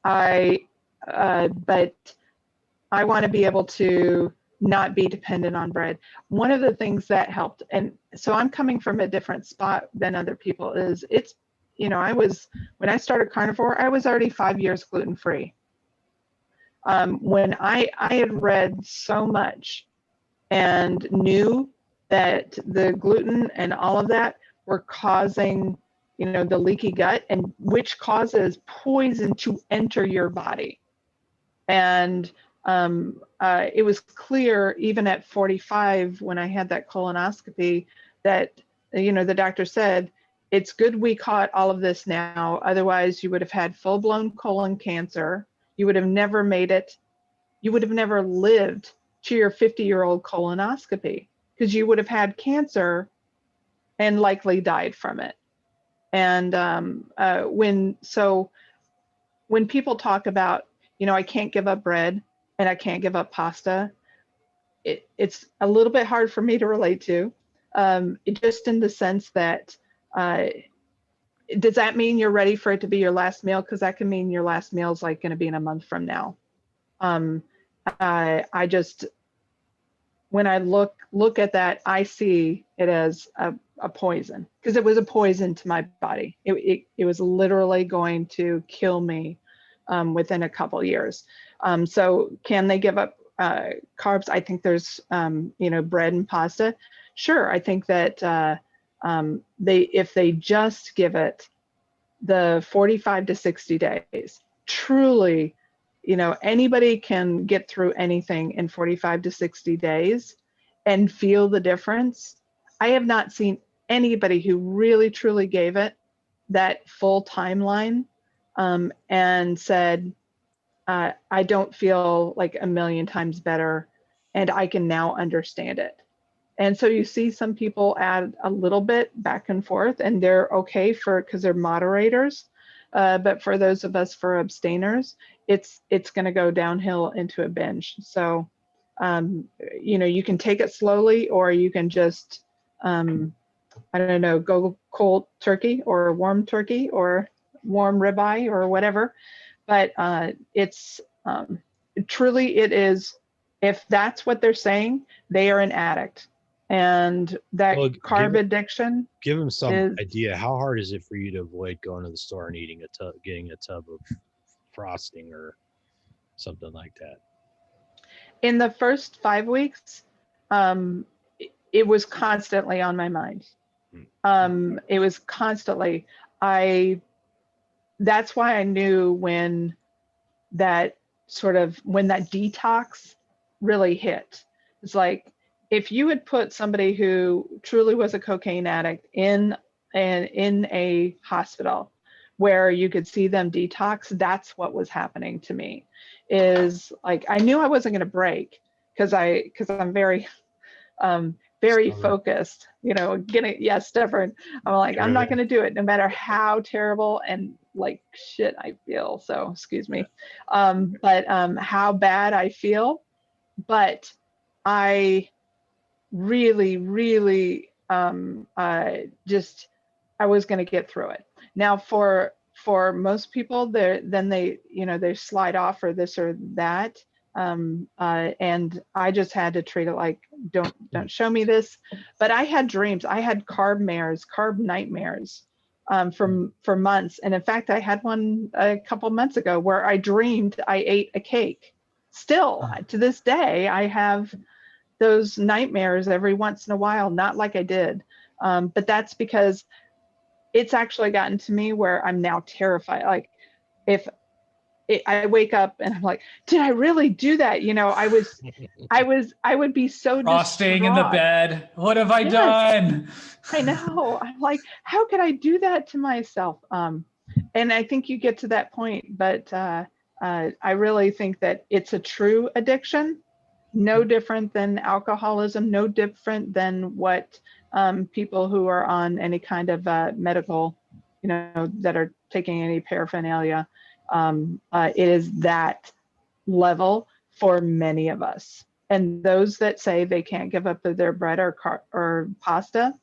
Speaker 2: But I want to be able to not be dependent on bread. One of the things that helped, and so I'm coming from a different spot than other people, is when I started carnivore, I was already 5 years gluten-free. When I had read so much and knew that the gluten and all of that were causing, the leaky gut, and which causes poison to enter your body. And it was clear even at 45, when I had that colonoscopy, that, the doctor said, it's good we caught all of this now. Otherwise, you would have had full-blown colon cancer. You would have never made it. You would have never lived to your 50-year-old colonoscopy, because you would have had cancer and likely died from it. And when people talk about, I can't give up bread and I can't give up pasta, it's a little bit hard for me to relate to, just in the sense that, does that mean you're ready for it to be your last meal? Because that can mean your last meal is like going to be in a month from now. I just, when I look at that, I see it as a poison, because it was a poison to my body. It was literally going to kill me within a couple years. So can they give up carbs? I think there's, bread and pasta. Sure, I think that if they just give it the 45 to 60 days, truly, anybody can get through anything in 45 to 60 days and feel the difference. I have not seen anybody who really, truly gave it that full timeline and said, I don't feel like a million times better, and I can now understand it. And so you see some people add a little bit back and forth, and they're okay because they're moderators. But for those of us for abstainers, it's going to go downhill into a binge. So, you can take it slowly, or you can just, I don't know, go cold turkey or warm turkey or warm ribeye or whatever. But it's truly, it is, if that's what they're saying, they are an addict. And that carb addiction.
Speaker 1: Give them some idea. How hard is it for you to avoid going to the store and getting a tub of frosting or something like that?
Speaker 2: In the first 5 weeks, it was constantly on my mind. It was constantly. That's why I knew when that detox really hit. It's like, if you had put somebody who truly was a cocaine addict in a hospital where you could see them detox, that's what was happening to me. Is like, I knew I wasn't going to break because I'm very very focused, stubborn. I'm like, I'm not going to do it no matter how terrible and like shit I feel. So excuse me. But how bad I feel, but I really, really I was going to get through it. Now for most people, they slide off or this or that. And I just had to treat it like, don't show me this. But I had dreams. I had carb nightmares for months. And in fact, I had one a couple months ago where I dreamed I ate a cake. Still, to this day, I have those nightmares every once in a while, not like I did. But that's because it's actually gotten to me where I'm now terrified. Like, if I wake up and I'm like, did I really do that? You know, I would be so
Speaker 3: Frosting in the
Speaker 2: distraught.
Speaker 3: bed. What have I
Speaker 2: Yes,
Speaker 3: done?
Speaker 2: I know. I'm like, how could I do that to myself? And I think you get to that point, but I really think that it's a true addiction, no different than alcoholism, no different than what people who are on any kind of medical, you know, that are taking any paraphernalia. It is that level for many of us. And those that say they can't give up their bread or pasta,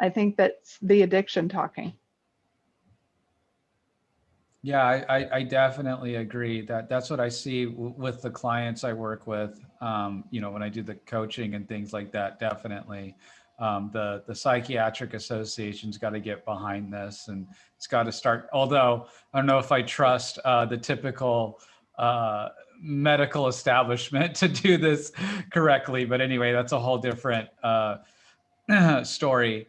Speaker 2: I think that's the addiction talking.
Speaker 3: Yeah, I definitely agree that that's what I see with the clients I work with. You know, when I do the coaching and things like that, definitely. The psychiatric association's got to get behind this, and it's got to start. Although I don't know if I trust the typical medical establishment to do this correctly, but anyway, that's a whole different story.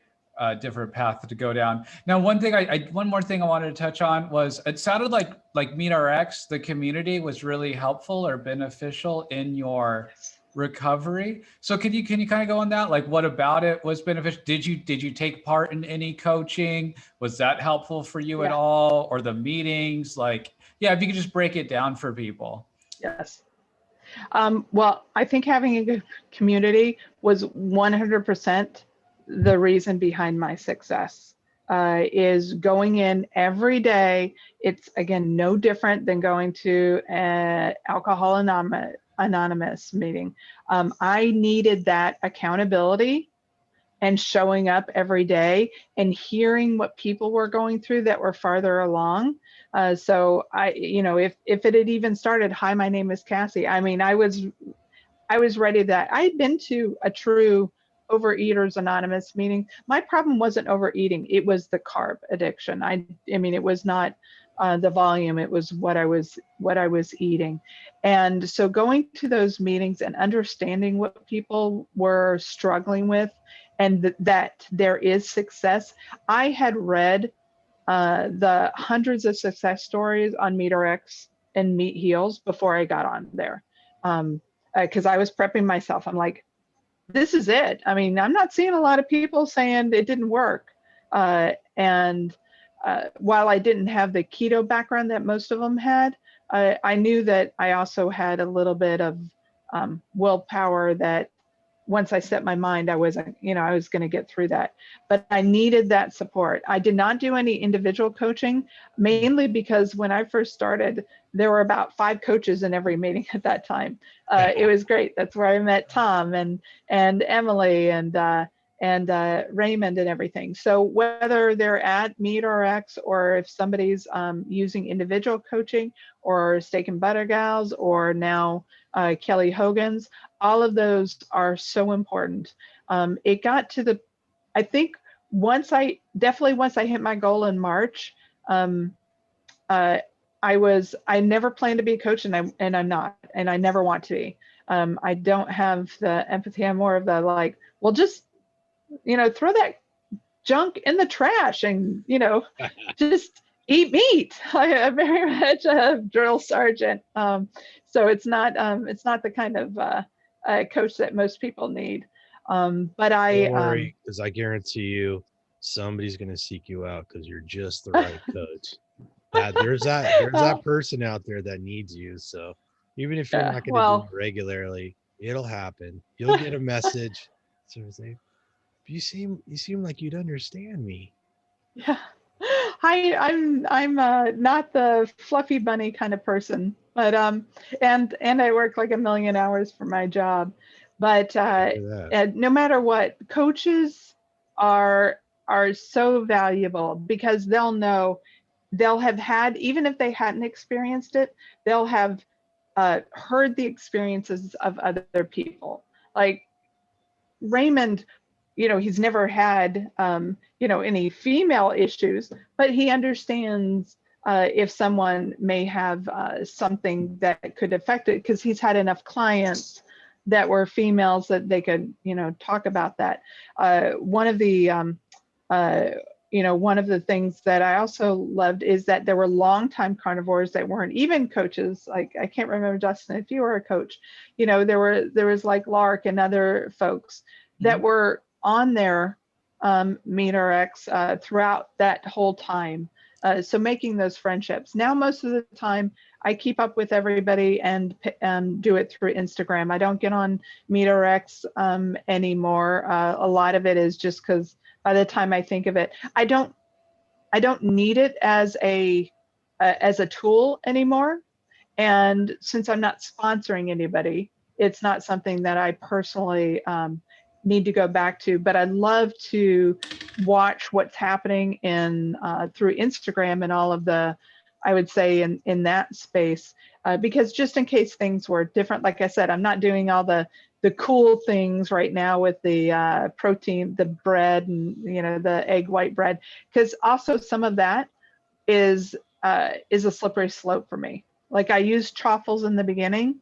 Speaker 3: Different path to go down. Now, one more thing I wanted to touch on was it sounded like MeatRx, the community was really helpful or beneficial in your recovery. So can you kind of go on that? Like, what about it was beneficial? Did you take part in any coaching? Was that helpful for you at all? Or the meetings? Like, yeah, if you could just break it down for people.
Speaker 2: Yes. Well, I think having a good community was 100% the reason behind my success. Is going in every day. It's, again, no different than going to an Alcohol Anonymous meeting. I needed that accountability and showing up every day and hearing what people were going through that were farther along. So I, you know, if it had even started, hi, my name is Cassey. I mean, I was ready that I had been to a true Overeaters Anonymous meeting. My problem wasn't overeating. It was the carb addiction. I mean, it was not the volume. It was what I was eating. And so going to those meetings and understanding what people were struggling with and that there is success. I had read the hundreds of success stories on MeatRx and Meat Heals before I got on there. Because I was prepping myself. I'm like, this is it. I mean, I'm not seeing a lot of people saying it didn't work. And while I didn't have the keto background that most of them had, I knew that I also had a little bit of willpower that once I set my mind, I was going to get through that. But I needed that support. I did not do any individual coaching, mainly because when I first started, there were about 5 coaches in every meeting at that time. It was great. That's where I met Tom and Emily and Raymond and everything. So whether they're at MeatRx or if somebody's using individual coaching or Steak and Butter Gals or now Kelly Hogan's, all of those are so important. It got to I think once I hit my goal in March, I never planned to be a coach and I'm not, and I never want to be. I don't have the empathy. I'm more of the like, well, just, throw that junk in the trash and, just eat meat. I'm very much a drill sergeant. So it's not the kind of coach that most people need. But
Speaker 1: Don't worry, because I guarantee you somebody's going to seek you out because you're just the right coach. There's that person out there that needs you. So even if you're not going to do it regularly, it'll happen. You'll get a message. So say, you seem like you'd understand me.
Speaker 2: Yeah. I'm not the fluffy bunny kind of person, but and I work like 1 million hours for my job, but no matter what, coaches are so valuable because they'll have had, even if they hadn't experienced it, they'll have heard the experiences of other people. Like Raymond, he's never had, any female issues, but he understands if someone may have something that could affect it because he's had enough clients that were females that they could, talk about that. One of the, one of the things that I also loved is that there were longtime carnivores that weren't even coaches. Like, I can't remember, Justin, if you were a coach, there was like Lark and other folks that were on their MeatRx throughout that whole time. So making those friendships. Now, most of the time, I keep up with everybody and do it through Instagram. I don't get on MeatRx anymore. A lot of it is just because by the time I think of it, I don't need it as a tool anymore. And since I'm not sponsoring anybody, it's not something that I personally need to go back to. But I'd love to watch what's happening in through Instagram and all of the, I would say, in that space, because just in case things were different, like I said, I'm not doing all the cool things right now with the protein, the bread, and the egg white bread, because also some of that is a slippery slope for me. Like, I used truffles in the beginning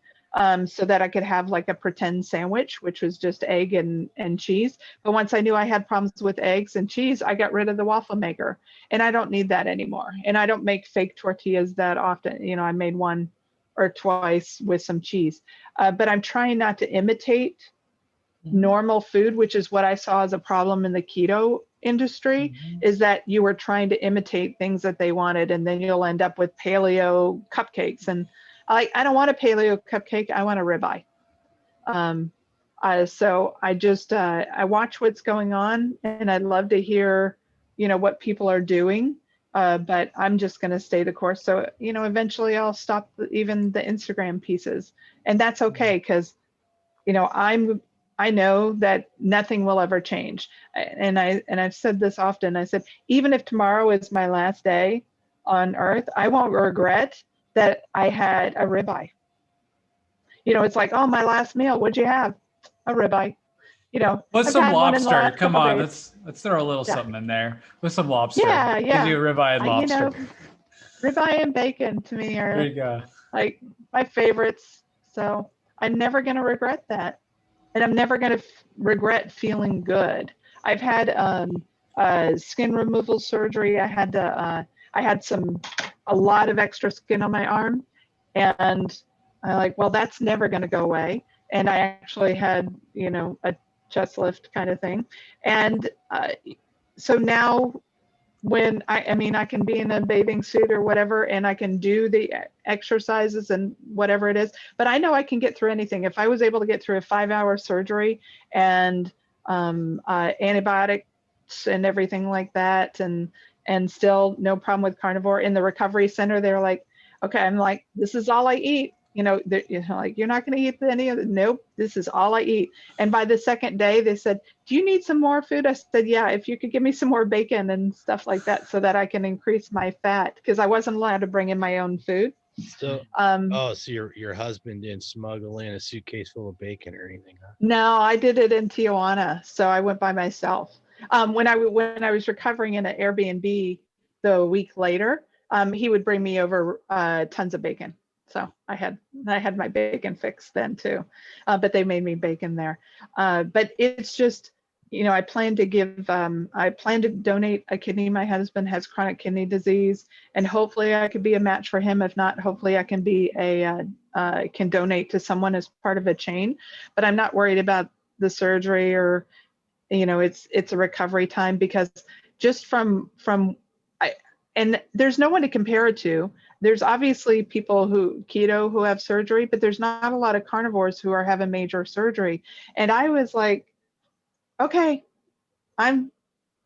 Speaker 2: so that I could have like a pretend sandwich, which was just egg and cheese. But once I knew I had problems with eggs and cheese, I got rid of the waffle maker, and I don't need that anymore. And I don't make fake tortillas that often. I made one or twice with some cheese, but I'm trying not to imitate normal food, which is what I saw as a problem in the keto industry, is that you were trying to imitate things that they wanted, and then you'll end up with paleo cupcakes. And I don't want a paleo cupcake. I want a ribeye. So I just, I watch what's going on, and I'd love to hear, what people are doing. But I'm just going to stay the course. So, eventually I'll stop even the Instagram pieces, and that's okay. Cause I know that nothing will ever change. And I've said this often. I said, even if tomorrow is my last day on earth, I won't regret that I had a ribeye. It's like, oh, my last meal, what'd you have? A ribeye.
Speaker 3: With some lobster. Come on, let's throw a little something in there with some lobster.
Speaker 2: Yeah.
Speaker 3: Give you a ribeye and lobster.
Speaker 2: Ribeye and bacon to me are
Speaker 3: there you go.
Speaker 2: Like my favorites. So I'm never going to regret that. And I'm never going to regret feeling good. I've had skin removal surgery. I had a lot of extra skin on my arm, and I'm like, well, that's never going to go away. And I actually had, a chest lift kind of thing. And so now when I can be in a bathing suit or whatever, and I can do the exercises and whatever it is, but I know I can get through anything. If I was able to get through a 5-hour surgery and antibiotics and everything like that, and still no problem with carnivore. In the recovery center, they're like, okay, I'm like, this is all I eat. Like, you're not going to eat any of it. Nope, this is all I eat. And by the second day, they said, do you need some more food? I said, yeah, if you could give me some more bacon and stuff like that so that I can increase my fat, because I wasn't allowed to bring in my own food.
Speaker 1: So, so your husband didn't smuggle in a suitcase full of bacon or anything, huh?
Speaker 2: No, I did it in Tijuana, so I went by myself. When I was recovering in an Airbnb the week later, he would bring me over tons of bacon. So I had my bacon fix then too, but they made me bacon there. But it's just, I plan to donate a kidney. My husband has chronic kidney disease, and hopefully I could be a match for him. If not, hopefully I can be can donate to someone as part of a chain. But I'm not worried about the surgery or, it's a recovery time, because just and there's no one to compare it to. There's obviously people who have surgery, but there's not a lot of carnivores who are having major surgery. And I was like, okay, I'm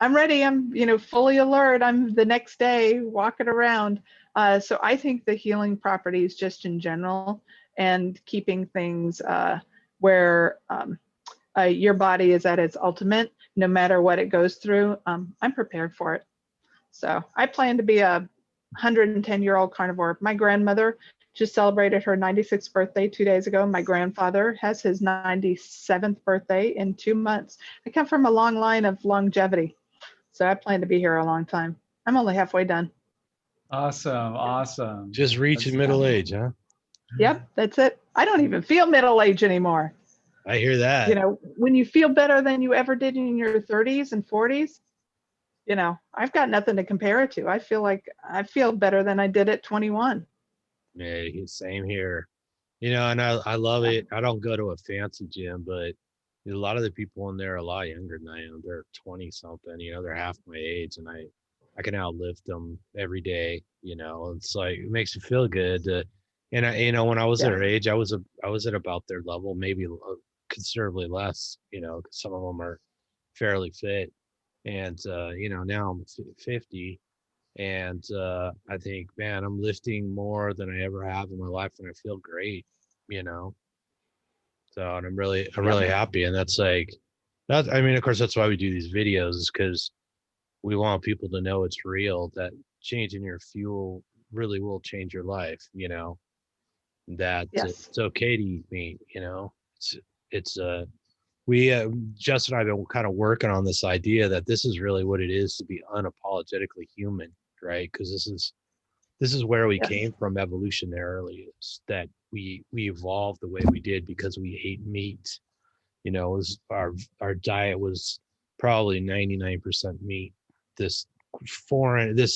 Speaker 2: ready. I'm, fully alert. I'm the next day walking around. So I think the healing properties just in general, and keeping things where your body is at its ultimate, no matter what it goes through, I'm prepared for it. So I plan to be a 110-year-old carnivore. My grandmother just celebrated her 96th birthday 2 days ago. My grandfather has his 97th birthday in 2 months. I come from a long line of longevity. So I plan to be here a long time. I'm only halfway done.
Speaker 3: Awesome.
Speaker 1: Just reaching middle age, huh?
Speaker 2: Yep, that's it. I don't even feel middle age anymore.
Speaker 1: I hear that.
Speaker 2: When you feel better than you ever did in your 30s and 40s, you know, I've got nothing to compare it to. I feel better than I did at 21.
Speaker 1: Yeah, same here. You know, and I love
Speaker 2: Yeah.
Speaker 1: it. I don't go to a fancy gym, but a lot of the people in there are a lot younger than I am. They're 20 something, you know, they're half my age, and I can outlift them every day. You know, it's like it makes you feel good. And I, you know, when I was
Speaker 2: Yeah.
Speaker 1: their age, I was at about their level, maybe considerably less. You know, 'cause some of them are fairly fit, and you know, now I'm 50. And I think, man, I'm lifting more than I ever have in my life, and I feel great, you know. So, and I'm
Speaker 2: Yep.
Speaker 1: really happy, and that's like, that. I mean, of course, that's why we do these videos, is because we want people to know it's real. That changing your fuel really will change your life. You know, that
Speaker 2: Yes.
Speaker 1: it's okay to eat meat. You know, it's we Jess and I have been kind of working on this idea that this is really what it is to be unapologetically human, right? Because this is where we
Speaker 2: Yes.
Speaker 1: came from evolutionarily, is that we evolved the way we did because we ate meat. You know, it was our diet was probably 99% meat. This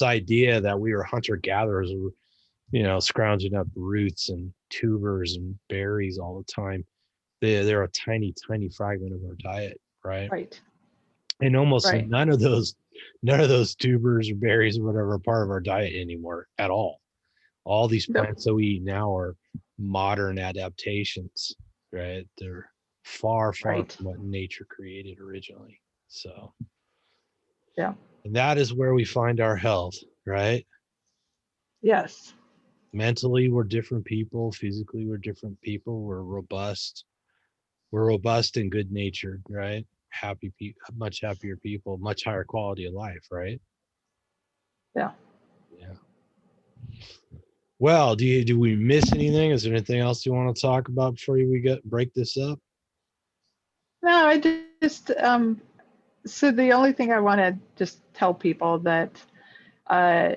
Speaker 1: idea that we were hunter gatherers, you know, scrounging up roots and tubers and berries all the time. They're a tiny fragment of our diet, right?
Speaker 2: Right.
Speaker 1: And almost
Speaker 2: Right.
Speaker 1: none of those tubers or berries or whatever are part of our diet anymore at all these
Speaker 2: Nope.
Speaker 1: plants that we eat now are modern adaptations, right? They're far from
Speaker 2: Right.
Speaker 1: what nature created originally. So,
Speaker 2: Yeah.
Speaker 1: and that is where we find our health, right?
Speaker 2: Yes.
Speaker 1: Mentally, we're different people. Physically, we're different people. We're robust. We're robust and good natured, right? Happy people, much happier people, much higher quality of life, right?
Speaker 2: Yeah.
Speaker 1: Yeah. Well, do we miss anything? Is there anything else you want to talk about before we break this up?
Speaker 2: No, I just so the only thing I want to just tell people that uh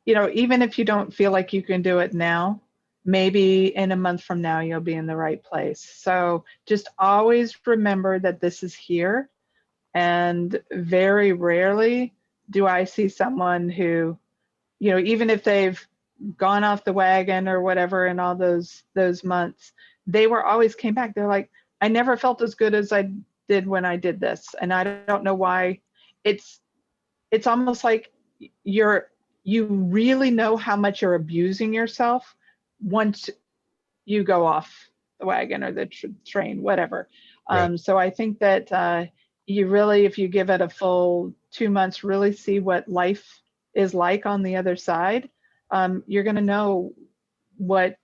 Speaker 2: you know, even if you don't feel like you can do it now, maybe in a month from now you'll be in the right place. So just always remember that this is here. And very rarely do I see someone who, you know, even if they've gone off the wagon or whatever in all those months, they were always came back. They're like, I never felt as good as I did when I did this. And I don't know why. It's it's almost like you really know how much you're abusing yourself once you go off the wagon or the train, whatever.
Speaker 1: Right.
Speaker 2: So I think that you really, if you give it a full 2 months, really see what life is like on the other side. You're going to know what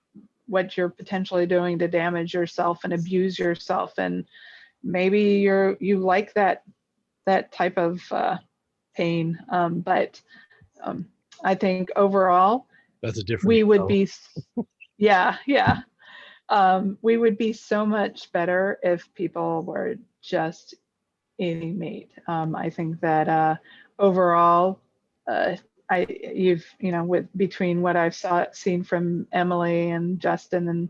Speaker 2: you're potentially doing to damage yourself and abuse yourself, and maybe you like that type of pain. But I think overall,
Speaker 1: That's a different
Speaker 2: we would
Speaker 1: show.
Speaker 2: be, yeah. We would be so much better if people were just eating meat. I think that overall, uh, you know, with between what I've seen from Emily and Justin and,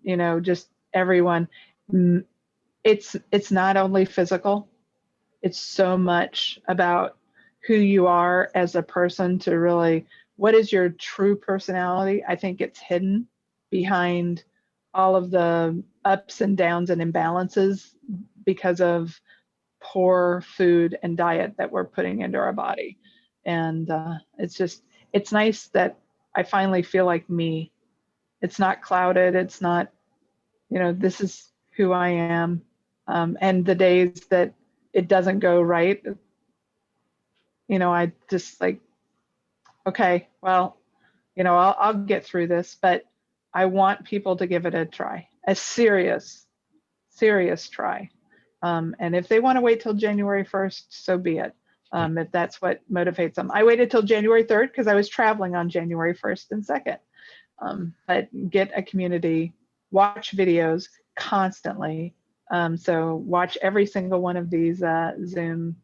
Speaker 2: you know, just everyone, it's not only physical, it's so much about who you are as a person to really, what is your true personality? I think it's hidden behind all of the ups and downs and imbalances because of poor food and diet that we're putting into our body. And it's nice that I finally feel like me. It's not clouded. It's not, you know, this is who I am. And the days that it doesn't go right, you know, I just like, okay, well, you know, I'll get through this, but I want people to give it a try, a serious try. And if they want to wait till January 1st, so be it. If that's what motivates them. I waited till January 3rd because I was traveling on January 1st and 2nd. But get a community, watch videos constantly. So watch every single one of these Zoom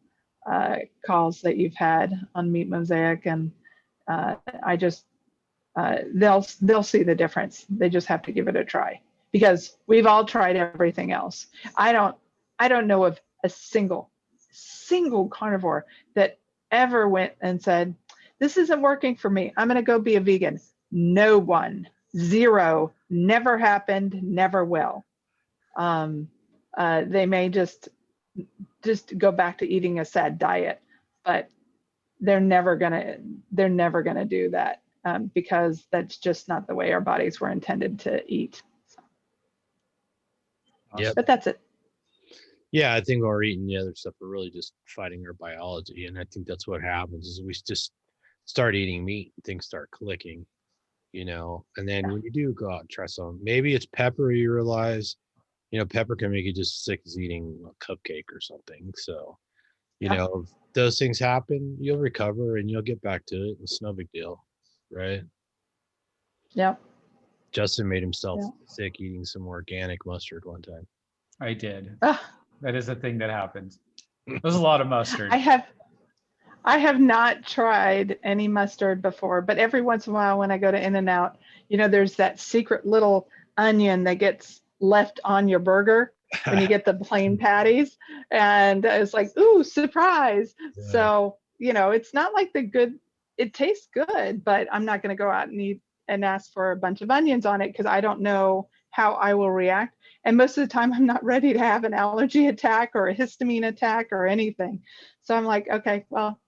Speaker 2: calls that you've had on Meat Mosaic, and I just they'll see the difference. They just have to give it a try because we've all tried everything else. I don't know of a single carnivore that ever went and said, this isn't working for me, I'm going to go be a vegan. No one, zero, never happened, never will. They may just go back to eating a sad diet, but they're never gonna do that, because that's just not the way our bodies were intended to eat.
Speaker 1: Yep.
Speaker 2: But that's it.
Speaker 1: Yeah, I think we're eating the other stuff. We're really just fighting our biology, and I think that's what happens is we just start eating meat, things start clicking, you know. And then when you do go out and try some, maybe it's pepper. You realize, you know, pepper can make you just as sick as eating a cupcake or something. So, you know, if those things happen, you'll recover and you'll get back to it. It's no big deal, right?
Speaker 2: Yep.
Speaker 1: Justin made himself sick eating some organic mustard one time.
Speaker 3: I did.
Speaker 2: Ah.
Speaker 3: That is a thing that happens. There's a lot of mustard.
Speaker 2: I have not tried any mustard before, but every once in a while when I go to In-N-Out, you know, there's that secret little onion that gets left on your burger when you get the plain patties. And it's like, ooh, surprise. Yeah. So, you know, it's not like it tastes good, but I'm not going to go out and eat and ask for a bunch of onions on it because I don't know how I will react. And most of the time I'm not ready to have an allergy attack or a histamine attack or anything. So I'm like, okay, well,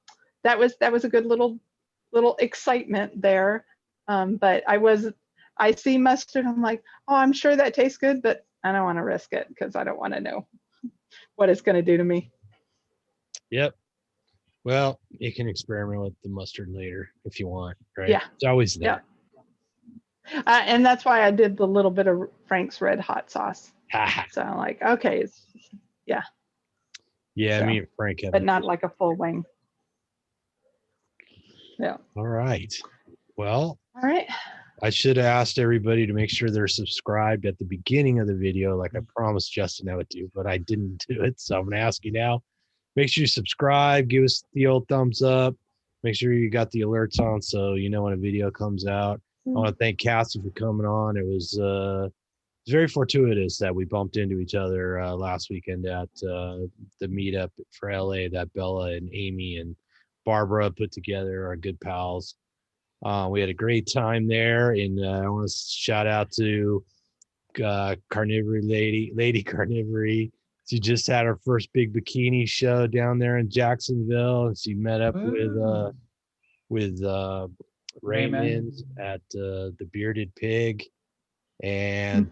Speaker 2: that was a good little excitement there. But I see mustard, I'm like, oh, I'm sure that tastes good, but I don't want to risk it because I don't want to know what it's going to do to me.
Speaker 1: Yep. Well, you can experiment with the mustard later if you want, right?
Speaker 2: Yeah.
Speaker 1: It's always there.
Speaker 2: Yeah. And that's why I did the little bit of Frank's Red Hot sauce. So I'm like, okay, yeah.
Speaker 1: Yeah,
Speaker 2: so,
Speaker 1: me and Frank have.
Speaker 2: But not like a full wing. Yeah.
Speaker 1: All right. Well.
Speaker 2: All right.
Speaker 1: I should have asked everybody to make sure they're subscribed at the beginning of the video, like I promised Justin I would do, but I didn't do it. So I'm going to ask you now. Make sure you subscribe, give us the old thumbs up, make sure you got the alerts on so you know when a video comes out. I want to thank Cassey for coming on. It was very fortuitous that we bumped into each other last weekend at the meetup for LA that Bella and Amy and Barbara put together, our good pals. We had a great time there, and I want to shout out to Carnivore Lady Carnivore. She just had her first big bikini show down there in Jacksonville, and she met up with Raymond at the Bearded Pig. And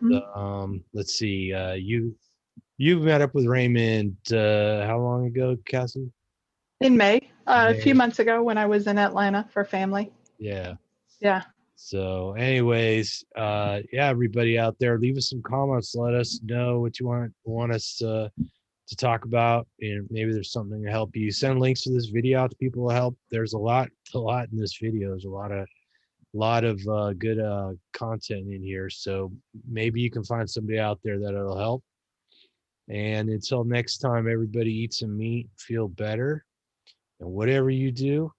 Speaker 1: let's see, you met up with Raymond how long ago, Cassey?
Speaker 2: In May, a few months ago when I was in Atlanta for family.
Speaker 1: Yeah.
Speaker 2: So
Speaker 1: anyways, everybody out there, leave us some comments. Let us know what you want us to talk about, and maybe there's something to help you. Send links to this video out to people to help. There's a lot in this video. There's a lot of good content in here. So maybe you can find somebody out there that'll help. And until next time, everybody, eat some meat, feel better, and whatever you do,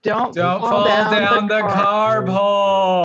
Speaker 2: don't fall
Speaker 3: down the carb hole.